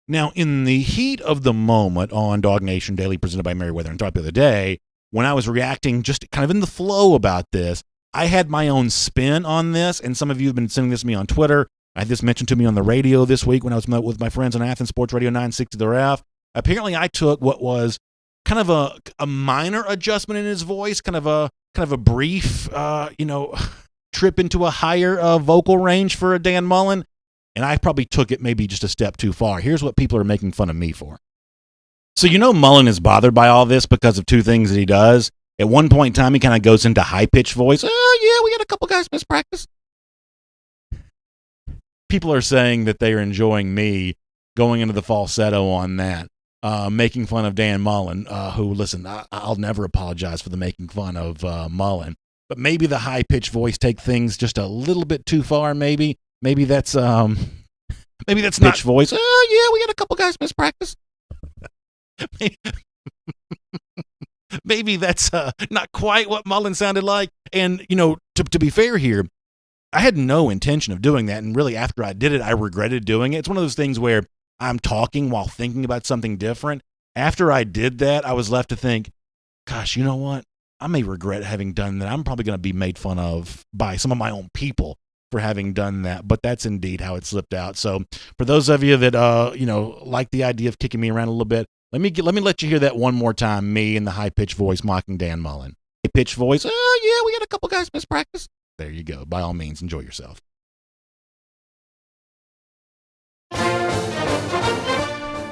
Now, in the heat of the moment on DawgNation Daily, presented by Meriwether and Tharp the other day, when I was reacting just kind of in the flow about this, I had my own spin on this, and some of you have been sending this to me on Twitter. I had this mentioned to me on the radio this week when I was with my friends on Athens Sports Radio 960 The Ref. Apparently, I took what was kind of a minor adjustment in his voice, kind of a brief, trip into a higher vocal range for Dan Mullen, and I probably took it maybe just a step too far. Here's what people are making fun of me for. So Mullen is bothered by all this because of two things that he does. At one point in time, he kind of goes into high-pitched voice. Oh, yeah, we had a couple guys miss practice. People are saying that they are enjoying me going into the falsetto on that, making fun of Dan Mullen, who, listen, I'll never apologize for the making fun of Mullen. But maybe the high-pitched voice take things just a little bit too far, maybe. Maybe that's not pitch voice. Oh, yeah, we had a couple guys miss practice. Maybe that's not quite what Mullen sounded like. And, to be fair here, I had no intention of doing that. And really, after I did it, I regretted doing it. It's one of those things where I'm talking while thinking about something different. After I did that, I was left to think, gosh, you know what? I may regret having done that. I'm probably going to be made fun of by some of my own people for having done that, but that's indeed how it slipped out. So for those of you that like the idea of kicking me around a little bit, let me let you hear that one more time, me in the high-pitched voice mocking Dan Mullen. High-pitched voice, oh yeah, we had a couple guys miss practice. There you go. By all means, enjoy yourself.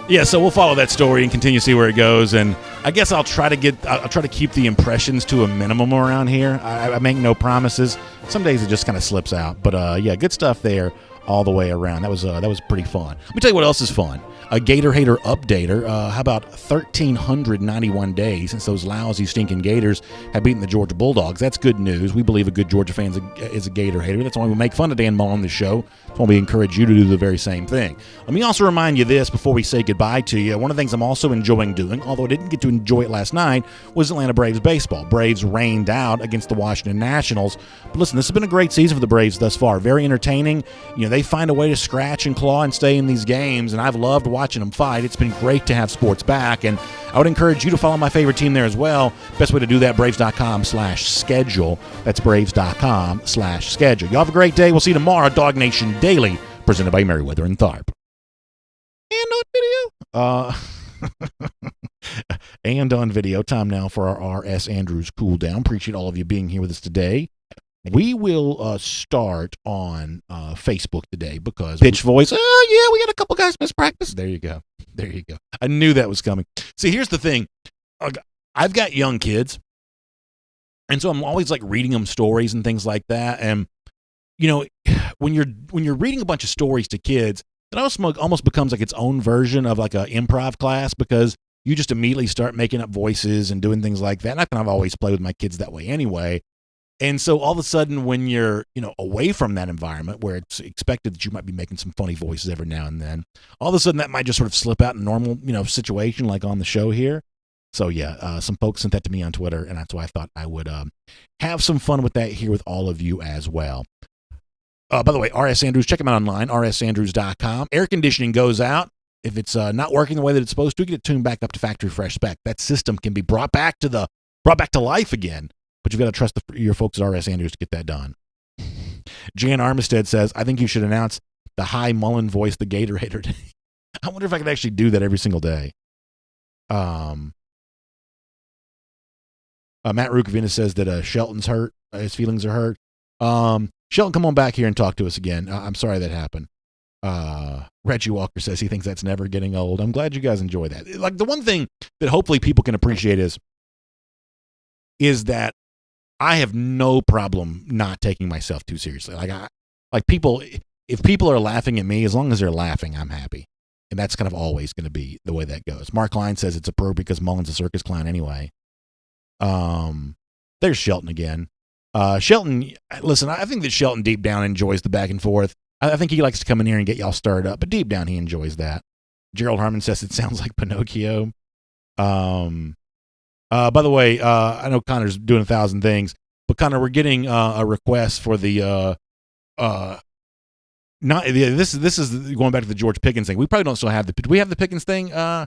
Yeah, so we'll follow that story and continue to see where it goes. And I guess I'll try to keep the impressions to a minimum around here. I make no promises. Some days it just kind of slips out. But yeah, good stuff there all the way around. That was pretty fun. Let me tell you what else is fun. A Gator Hater updater. How about 1,391 days since those lousy, stinking Gators have beaten the Georgia Bulldogs? That's good news. We believe a good Georgia fan is a Gator hater. That's why we make fun of Dan Mullen on the show. That's why we encourage you to do the very same thing. Let me also remind you this before we say goodbye to you. One of the things I'm also enjoying doing, although I didn't get to enjoy it last night, was Atlanta Braves baseball. Braves rained out against the Washington Nationals. But listen, this has been a great season for the Braves thus far. Very entertaining. They find a way to scratch and claw and stay in these games, and I've loved watching them fight. It's been great to have sports back, and I would encourage you to follow my favorite team there as well. Best way to do that, Braves.com/schedule. That's Braves.com/schedule. Y'all have a great day. We'll see you tomorrow. DawgNation Daily, presented by Meriwether and Tharp. And on video. And on video. Time now for our R.S. Andrews cool down. Appreciate all of you being here with us today. We will start on Facebook today because pitch voice. Oh yeah, we had a couple guys miss practice. There you go. I knew that was coming. See, here's the thing. I've got young kids, and so I'm always like reading them stories and things like that. And when you're reading a bunch of stories to kids, it almost becomes like its own version of like an improv class because you just immediately start making up voices and doing things like that. And I've always played with my kids that way anyway. And so all of a sudden when you're, away from that environment where it's expected that you might be making some funny voices every now and then, all of a sudden that might just sort of slip out in a normal, situation like on the show here. So yeah, some folks sent that to me on Twitter, and that's why I thought I would have some fun with that here with all of you as well. By the way, R.S. Andrews, check him out online, rsandrews.com. Air conditioning goes out. If it's not working the way that it's supposed to, get it tuned back up to factory fresh spec. That system can be brought back to life again. But you've got to trust your folks at R.S. Andrews to get that done. Jan Armistead says, I think you should announce the high Mullen voice, the Gator Hater. I wonder if I could actually do that every single day. Matt Rukavina says that Shelton's hurt. His feelings are hurt. Shelton, come on back here and talk to us again. I'm sorry that happened. Reggie Walker says he thinks that's never getting old. I'm glad you guys enjoy that. Like, the one thing that hopefully people can appreciate is that I have no problem not taking myself too seriously. If people are laughing at me, as long as they're laughing, I'm happy. And that's kind of always going to be the way that goes. Mark Line says it's appropriate because Mullen's a circus clown anyway. There's Shelton again. Shelton, listen, I think that Shelton deep down enjoys the back and forth. I think he likes to come in here and get y'all stirred up, but deep down he enjoys that. Gerald Harmon says it sounds like Pinocchio. By the way, I know Connor's doing 1,000 things, but Connor, we're getting a request for the this is going back to the George Pickens thing. We probably don't still have do we have the Pickens thing? I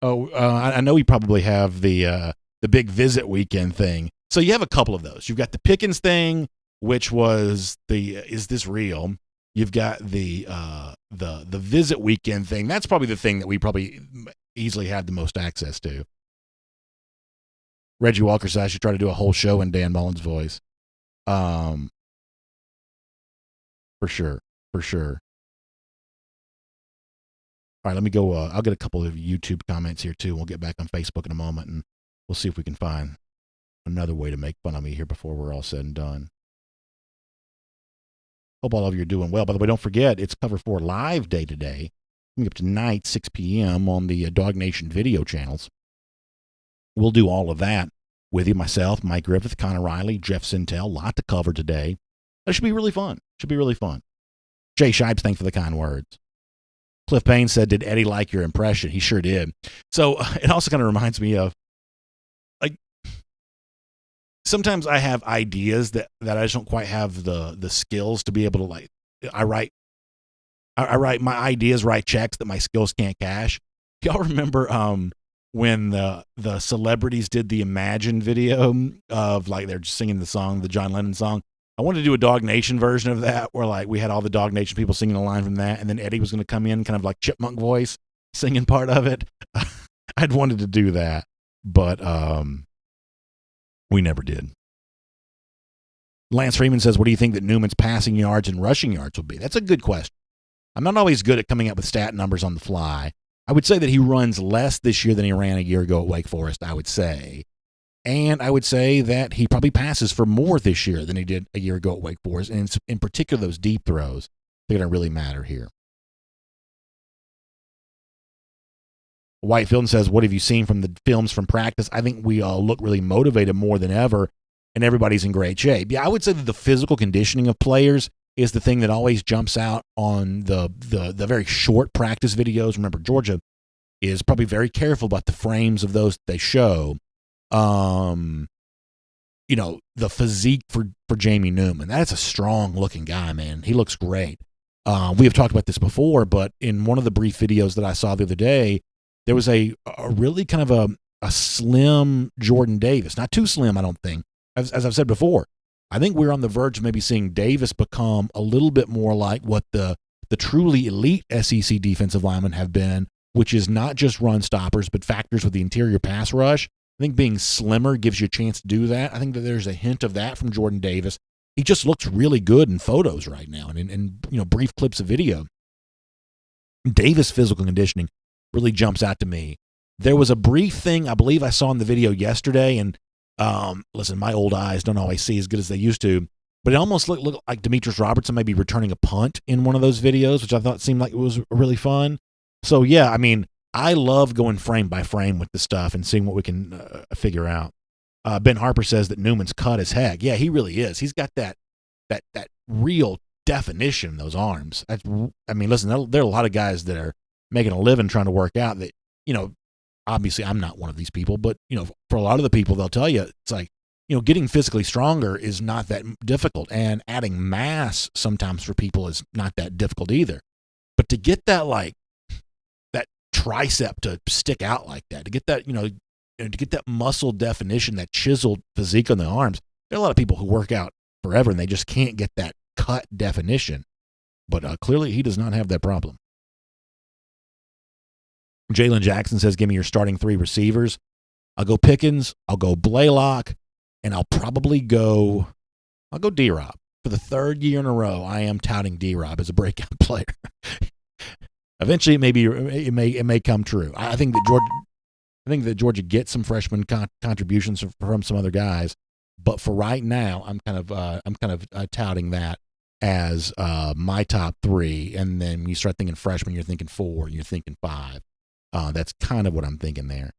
know we probably have the big visit weekend thing. So you have a couple of those. You've got the Pickens thing, which was is this real? You've got the visit weekend thing. That's probably the thing that we probably easily had the most access to. Reggie Walker says I should try to do a whole show in Dan Mullen's voice. For sure. All right, let me go. I'll get a couple of YouTube comments here too. We'll get back on Facebook in a moment, and we'll see if we can find another way to make fun of me here before we're all said and done. Hope all of you are doing well. By the way, don't forget, it's Cover 4 Live Day today. Coming up tonight, 6 p.m. on the DawgNation video channels. We'll do all of that with you, myself, Mike Griffith, Connor Riley, Jeff Sintel. A lot to cover today. That should be really fun. Jay Shipes, thanks for the kind words. Cliff Payne said, did Eddie like your impression? He sure did. So it also kind of reminds me of, like, sometimes I have ideas that I just don't quite have the skills to be able to, like, I write my ideas, write checks that my skills can't cash. Y'all remember when the celebrities did the Imagine video of, like, they're just singing the song, the John Lennon song? I wanted to do a DawgNation version of that where, like, we had all the DawgNation people singing a line from that, and then Eddie was going to come in kind of like chipmunk voice singing part of it. I'd wanted to do that, but we never did. Lance Freeman says, what do you think that Newman's passing yards and rushing yards will be? That's a good question. I'm not always good at coming up with stat numbers on the fly. I would say that he runs less this year than he ran a year ago at Wake Forest, I would say. And I would say that he probably passes for more this year than he did a year ago at Wake Forest. And in particular, those deep throws, they're going to really matter here. Whitefield says, what have you seen from the films from practice? I think we all look really motivated more than ever, and everybody's in great shape. Yeah, I would say that the physical conditioning of players is the thing that always jumps out on the very short practice videos. Remember, Georgia is probably very careful about the frames of those that they show. The physique for Jamie Newman, that's a strong looking guy, man. He looks great. We have talked about this before, but in one of the brief videos that I saw the other day, there was a really kind of a slim Jordan Davis, not too slim, I don't think. As I've said before, I think we're on the verge of maybe seeing Davis become a little bit more like what the truly elite SEC defensive linemen have been, which is not just run stoppers, but factors with the interior pass rush. I think being slimmer gives you a chance to do that. I think that there's a hint of that from Jordan Davis. He just looks really good in photos right now and in brief clips of video. Davis' physical conditioning really jumps out to me. There was a brief thing I believe I saw in the video yesterday, and listen, my old eyes don't always see as good as they used to, but it almost looked like Demetrius Robertson may be returning a punt in one of those videos, which I thought seemed like it was really fun. So, yeah, I mean, I love going frame by frame with the stuff and seeing what we can figure out. Ben Harper says that Newman's cut as heck. Yeah, he really is. He's got that real definition in those arms. Listen, there are a lot of guys that are making a living trying to work out that, obviously I'm not one of these people, but, for a lot of the people, they'll tell you, it's like, getting physically stronger is not that difficult, and adding mass sometimes for people is not that difficult either. But to get that, like, that tricep to stick out like that, to get that, to get that muscle definition, that chiseled physique on the arms, there are a lot of people who work out forever and they just can't get that cut definition. But clearly he does not have that problem. Jalen Jackson says, give me your starting 3 receivers. I'll go Pickens, I'll go Blaylock, and I'll go D-Rob. For the 3rd year in a row, I am touting D-Rob as a breakout player. Eventually, it may come true. I think that Georgia gets some freshman contributions from some other guys, but for right now, I'm kind of touting that as my top 3. And then when you start thinking freshman, you're thinking 4, you're thinking 5. That's kind of what I'm thinking there.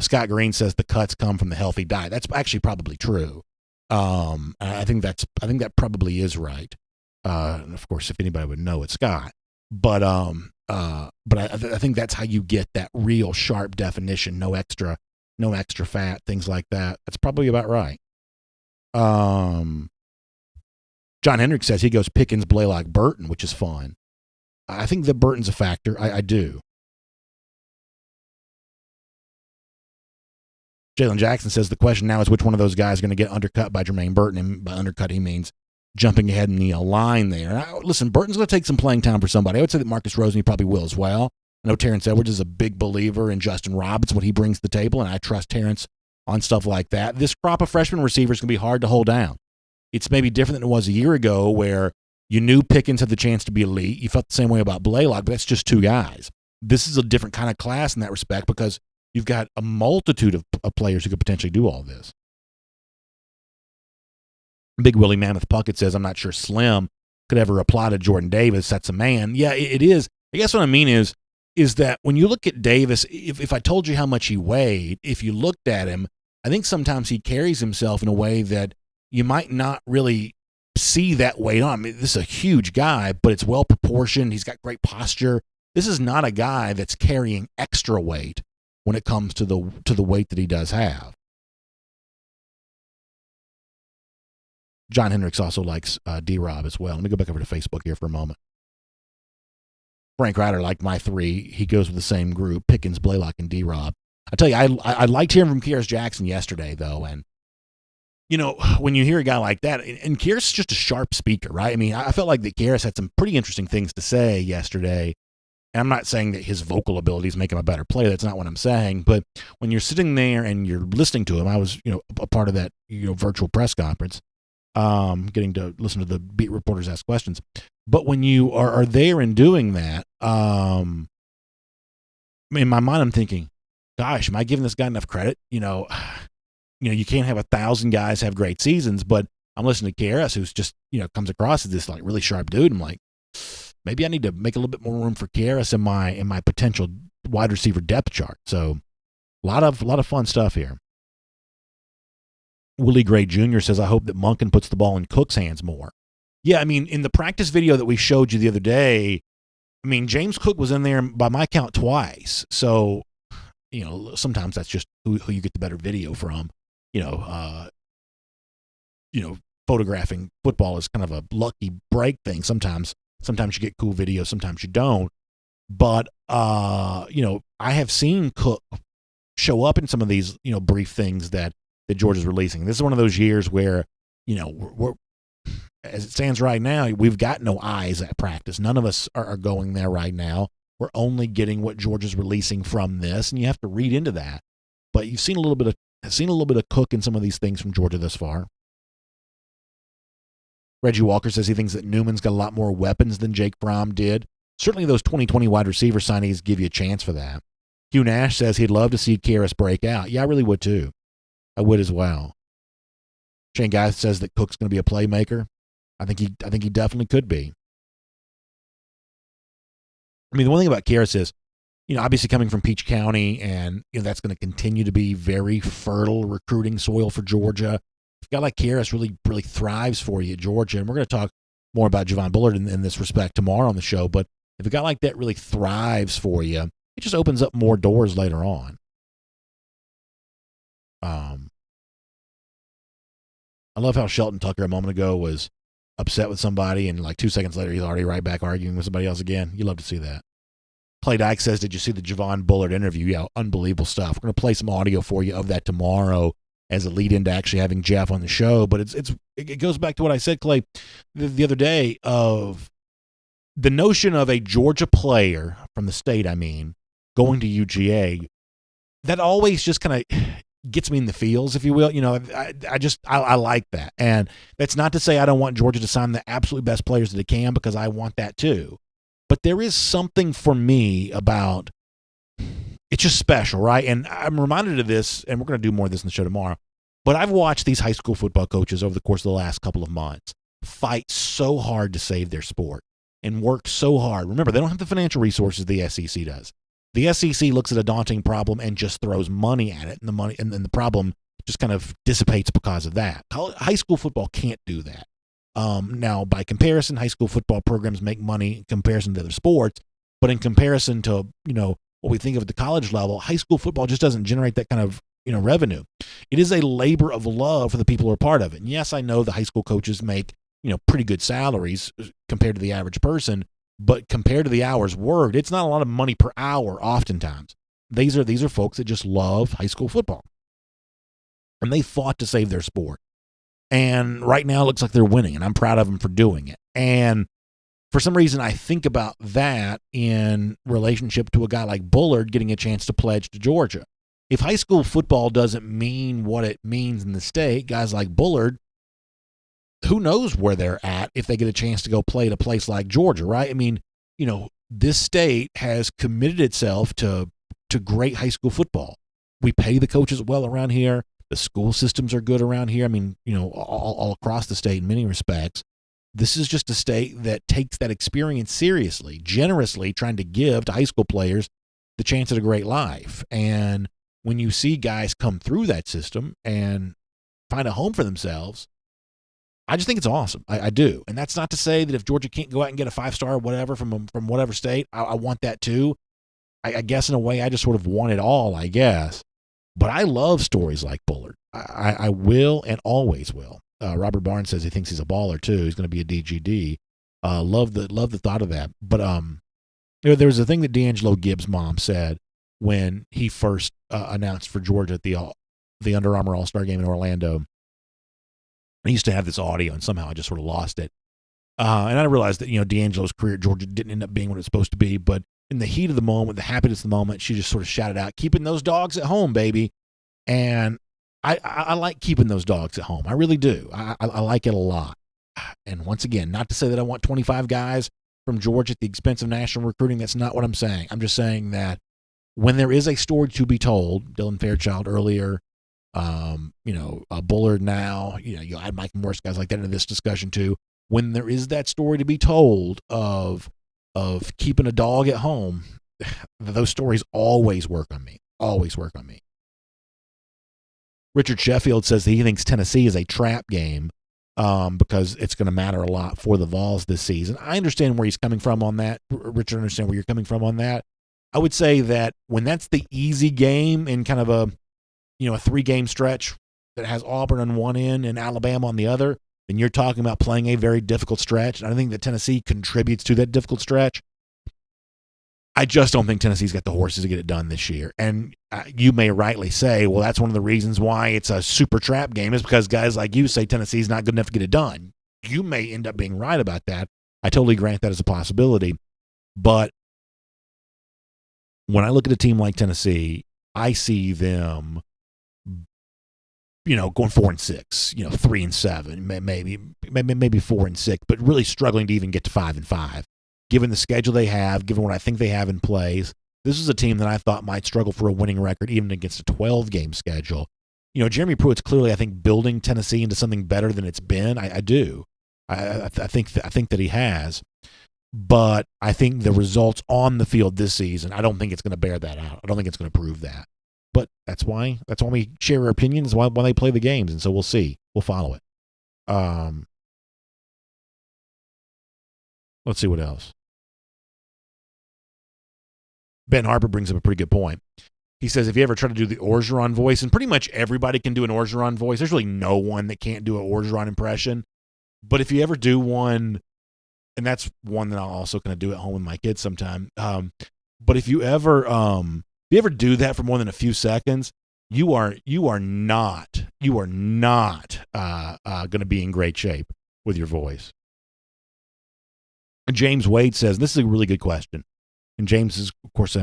Scott Green says the cuts come from the healthy diet. That's actually probably true. I think that probably is right. And of course, if anybody would know, it's Scott. But I think that's how you get that real sharp definition. No extra fat, things like that. That's probably about right. John Hendrick says he goes Pickens, Blaylock, Burton, which is fun. I think that Burton's a factor. I do. Jalen Jackson says the question now is which one of those guys is going to get undercut by Jermaine Burton. And by undercut, he means jumping ahead in the line there. Listen, Burton's going to take some playing time for somebody. I would say that Marcus Rosen probably will as well. I know Terrence Edwards is a big believer in Justin Roberts, what he brings to the table, and I trust Terrence on stuff like that. This crop of freshman receivers can be hard to hold down. It's maybe different than it was a year ago where you knew Pickens had the chance to be elite. You felt the same way about Blaylock, but that's just 2 guys. This is a different kind of class in that respect because you've got a multitude of players who could potentially do all this. Big Willie Mammoth Puckett says, I'm not sure Slim could ever apply to Jordan Davis. That's a man. Yeah, it is. I guess what I mean is that when you look at Davis, if I told you how much he weighed, if you looked at him, I think sometimes he carries himself in a way that you might not really see that weight on. I mean, this is a huge guy, but it's well proportioned. He's got great posture. This is not a guy that's carrying extra weight when it comes to the weight that he does have. John Hendricks also likes D-Rob as well. Let me go back over to Facebook here for a moment. Frank Ryder liked my 3. He goes with the same group, Pickens, Blaylock, and D-Rob. I tell you, I liked hearing from Kearis Jackson yesterday, though. And, when you hear a guy like that, and Kearis is just a sharp speaker, right? I mean, I felt like that Kearis had some pretty interesting things to say yesterday. And I'm not saying that his vocal abilities make him a better player. That's not what I'm saying. But when you're sitting there and you're listening to him, I was, a part of that, virtual press conference, getting to listen to the beat reporters ask questions. But when you are there and doing that, in my mind, I'm thinking, gosh, am I giving this guy enough credit? You can't have 1,000 guys have great seasons, but I'm listening to KRS, who's just, comes across as this like really sharp dude. I'm like, maybe I need to make a little bit more room for KRS in my potential wide receiver depth chart. So a lot of fun stuff here. Willie Gray Jr. says, I hope that Monken puts the ball in Cook's hands more. Yeah, I mean, in the practice video that we showed you the other day, I mean, James Cook was in there by my count twice. So, sometimes that's just who you get the better video from. Photographing football is kind of a lucky break thing. Sometimes you get cool videos, sometimes you don't. But, I have seen Cook show up in some of these, brief things that Georgia's releasing. This is one of those years where, we're as it stands right now, we've got no eyes at practice. None of us are going there right now. We're only getting what Georgia's releasing from this, and you have to read into that. But you've seen a little bit of Cook in some of these things from Georgia thus far. Reggie Walker says he thinks that Newman's got a lot more weapons than Jake Fromm did. Certainly those 2020 wide receiver signings give you a chance for that. Hugh Nash says he'd love to see Karras break out. Yeah, I really would too. I would as well. Shane Guy says that Cook's going to be a playmaker. I think he definitely could be. I mean, the one thing about Karras is, obviously coming from Peach County, and that's going to continue to be very fertile recruiting soil for Georgia. A guy like Karras really thrives for you at Georgia, and we're going to talk more about Javon Bullard in this respect tomorrow on the show. But if a guy like that really thrives for you, it just opens up more doors later on. I love how Shelton Tucker a moment ago was upset with somebody, and like 2 seconds later, he's already right back arguing with somebody else again. You love to see that. Clay Dyke says, did you see the Javon Bullard interview? Yeah, unbelievable stuff. We're going to play some audio for you of that tomorrow as a lead into actually having Jeff on the show. But it goes back to what I said, Clay, the other day, of the notion of a Georgia player from the state, going to UGA, that always just kind of gets me in the feels, if you will. I like that. And that's not to say I don't want Georgia to sign the absolute best players that they can, because I want that too. But there is something for me about, it's just special, right? And I'm reminded of this, and we're going to do more of this in the show tomorrow, but I've watched these high school football coaches over the course of the last couple of months fight so hard to save their sport and work so hard. Remember, they don't have the financial resources the SEC does. The SEC looks at a daunting problem and just throws money at it, and the problem just kind of dissipates because of that. High school football can't do that. Now, by comparison, high school football programs make money in comparison to other sports, but in comparison to what we think of at the college level, high school football just doesn't generate that kind of revenue. It is a labor of love for the people who are part of it. And yes, I know the high school coaches make pretty good salaries compared to the average person, but compared to the hours worked, it's not a lot of money per hour. Oftentimes, these are folks that just love high school football, and they fought to save their sport. And right now, it looks like they're winning, and I'm proud of them for doing it. And for some reason, I think about that in relationship to a guy like Bullard getting a chance to pledge to Georgia. If high school football doesn't mean what it means in the state, guys like Bullard, who knows where they're at if they get a chance to go play at a place like Georgia, right? I mean, this state has committed itself to great high school football. We pay the coaches well around here. The school systems are good around here. I mean, all across the state in many respects. This is just a state that takes that experience seriously, generously trying to give to high school players the chance at a great life. And when you see guys come through that system and find a home for themselves, I just think it's awesome. I do. And that's not to say that if Georgia can't go out and get a 5-star or whatever from whatever state, I want that too. I guess in a way I just sort of want it all, I guess. But I love stories like Bullard. I will and always will. Robert Barnes says he thinks he's a baller too. He's going to be a DGD. Love the thought of that. But there was a thing that D'Angelo Gibbs' mom said when he first announced for Georgia at the Under Armour All-Star game in Orlando. I used to have this audio, and somehow I just sort of lost it. And I realized that D'Angelo's career at Georgia didn't end up being what it's supposed to be. But in the heat of the moment, the happiness of the moment, she just sort of shouted out, "Keeping those dogs at home, baby." And I like keeping those dogs at home. I really do. I like it a lot. And once again, not to say that I want 25 guys from Georgia at the expense of national recruiting. That's not what I'm saying. I'm just saying that when there is a story to be told, Dylan Fairchild earlier, Bullard now, you add Mike Morris, guys like that into this discussion too. When there is that story to be told of keeping a dog at home, those stories always work on me. Always work on me. Richard Sheffield says that he thinks Tennessee is a trap game because it's going to matter a lot for the Vols this season. I understand where he's coming from on that. Richard, I understand where you're coming from on that. I would say that when that's the easy game in kind of a 3-game stretch that has Auburn on one end and Alabama on the other, then you're talking about playing a very difficult stretch. And I think that Tennessee contributes to that difficult stretch. I just don't think Tennessee's got the horses to get it done this year. And you may rightly say, well, that's one of the reasons why it's a super trap game, is because guys like you say Tennessee's not good enough to get it done. You may end up being right about that. I totally grant that as a possibility. But when I look at a team like Tennessee, I see them going 4-6, 3-7, maybe 4-6, but really struggling to even get to 5-5. Given the schedule they have, given what I think they have in place, this is a team that I thought might struggle for a winning record even against a 12-game schedule. Jeremy Pruitt's clearly, I think, building Tennessee into something better than it's been. I do. I think that he has. But I think the results on the field this season, I don't think it's going to bear that out. I don't think it's going to prove that. But that's why we share our opinions, why they play the games, and so we'll see. We'll follow it. Let's see what else. Ben Harper brings up a pretty good point. He says if you ever try to do the Orgeron voice, and pretty much everybody can do an Orgeron voice, there's really no one that can't do an Orgeron impression. But if you ever do one, and that's one that I'll also kind of do at home with my kids sometime. But if you ever do that for more than a few seconds, you are not going to be in great shape with your voice. And James Wade says, this is a really good question. And James is, of course,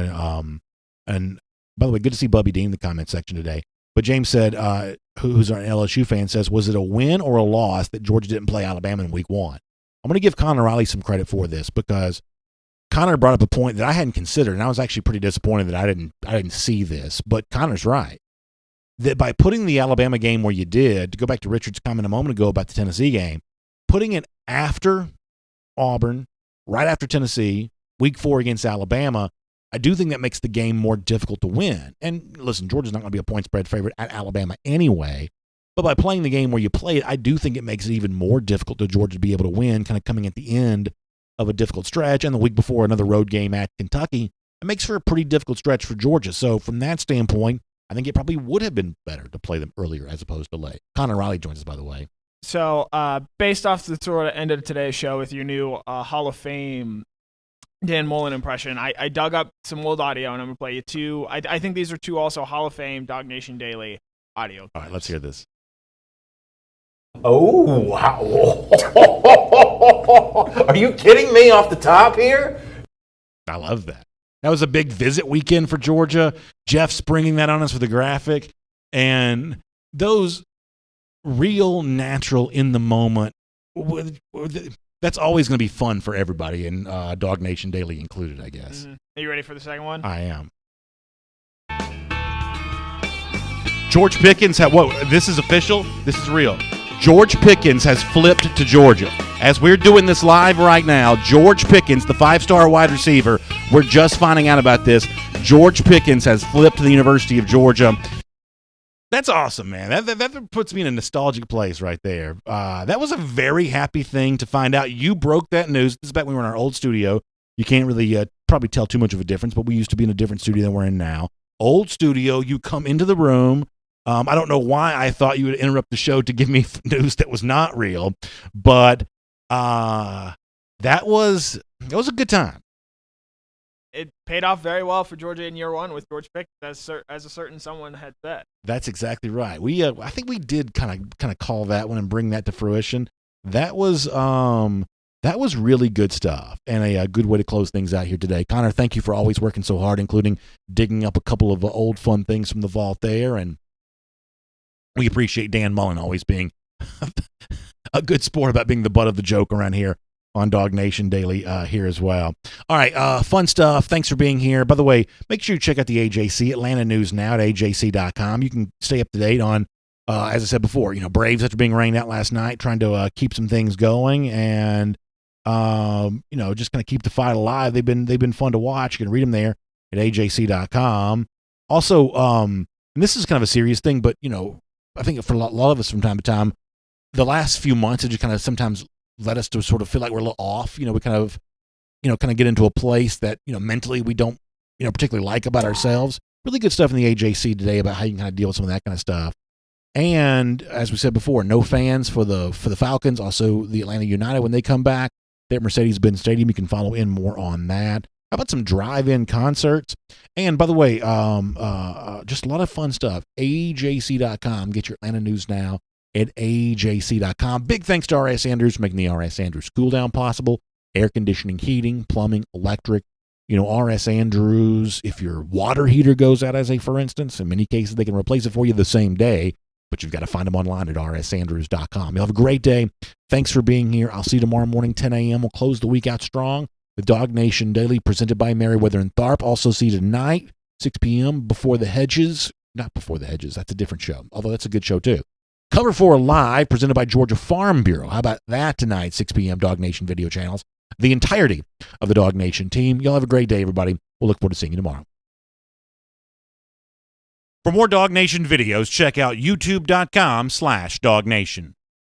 And by the way, good to see Bubby Dean in the comment section today. But James said, who's an LSU fan, says, was it a win or a loss that Georgia didn't play Alabama in week 1? I'm going to give Connor Riley some credit for this because Connor brought up a point that I hadn't considered, and I was actually pretty disappointed that I didn't see this. But Connor's right. That by putting the Alabama game where you did, to go back to Richard's comment a moment ago about the Tennessee game, putting it after Auburn, right after Tennessee, week 4 against Alabama, I do think that makes the game more difficult to win. And listen, Georgia's not going to be a point spread favorite at Alabama anyway. But by playing the game where you play it, I do think it makes it even more difficult to Georgia to be able to win, kind of coming at the end of a difficult stretch. And the week before, another road game at Kentucky. It makes for a pretty difficult stretch for Georgia. So from that standpoint, I think it probably would have been better to play them earlier as opposed to late. Connor Riley joins us, by the way. So based off the sort of end of today's show with your new Hall of Fame Dan Mullen impression, I dug up some old audio, and I'm going to play you 2. I think these are 2 also Hall of Fame DawgNation Daily audio. All right, let's hear this. Oh, wow. Are you kidding me off the top here? I love that. That was a big visit weekend for Georgia. Jeff springing that on us with a graphic. And those real, natural, in the moment, that's always going to be fun for everybody, and DawgNation Daily included, I guess. Mm-hmm. Are you ready for the second one? I am. George Pickens, this is official. This is real. George Pickens has flipped to Georgia. As we're doing this live right now, George Pickens, the 5-star wide receiver, we're just finding out about this. George Pickens has flipped to the University of Georgia. That's awesome, man. That puts me in a nostalgic place right there. That was a very happy thing to find out. You broke that news. This is back when we were in our old studio. You can't really probably tell too much of a difference, but we used to be in a different studio than we're in now. Old studio, you come into the room. I don't know why I thought you would interrupt the show to give me news that was not real, but that was a good time. It paid off very well for Georgia in year 1 with George Pickens, as a certain someone had said. That's exactly right. I think we did kind of call that one and bring that to fruition. That was really good stuff and a good way to close things out here today. Connor, thank you for always working so hard, including digging up a couple of old fun things from the vault there, and we appreciate Dan Mullen always being a good sport about being the butt of the joke around here on DawgNation Daily here as well. All right, fun stuff. Thanks for being here. By the way, make sure you check out the AJC, Atlanta News Now at AJC.com. You can stay up to date on, as I said before, Braves after being rained out last night, trying to keep some things going and, just kind of keep the fight alive. They've been fun to watch. You can read them there at AJC.com. Also, and this is kind of a serious thing, but, I think for a lot of us from time to time, the last few months have just kind of sometimes led us to sort of feel like we're a little off. We kind of get into a place that, mentally we don't, particularly like about ourselves. Really good stuff in the AJC today about how you can kind of deal with some of that kind of stuff. And as we said before, no fans for the Falcons. Also, the Atlanta United when they come back. They're at Mercedes-Benz Stadium. You can follow in more on that. How about some drive-in concerts? And by the way, just a lot of fun stuff. AJC.com. Get your Atlanta News Now at AJC.com. Big thanks to R.S. Andrews for making the R.S. Andrews cool down possible. Air conditioning, heating, plumbing, electric. R.S. Andrews, if your water heater goes out, for instance, in many cases they can replace it for you the same day, but you've got to find them online at rsandrews.com. You'll have a great day. Thanks for being here. I'll see you tomorrow morning, 10 a.m. We'll close the week out strong with DawgNation Daily presented by Merriweather and Tharp. Also see you tonight, 6 p.m. Before the Hedges. Not Before the Hedges. That's a different show, although that's a good show too. Cover 4 Live presented by Georgia Farm Bureau. How about that tonight, 6 p.m. DawgNation video channels. The entirety of the DawgNation team. Y'all have a great day, everybody. We'll look forward to seeing you tomorrow. For more DawgNation videos, check out youtube.com/DawgNation.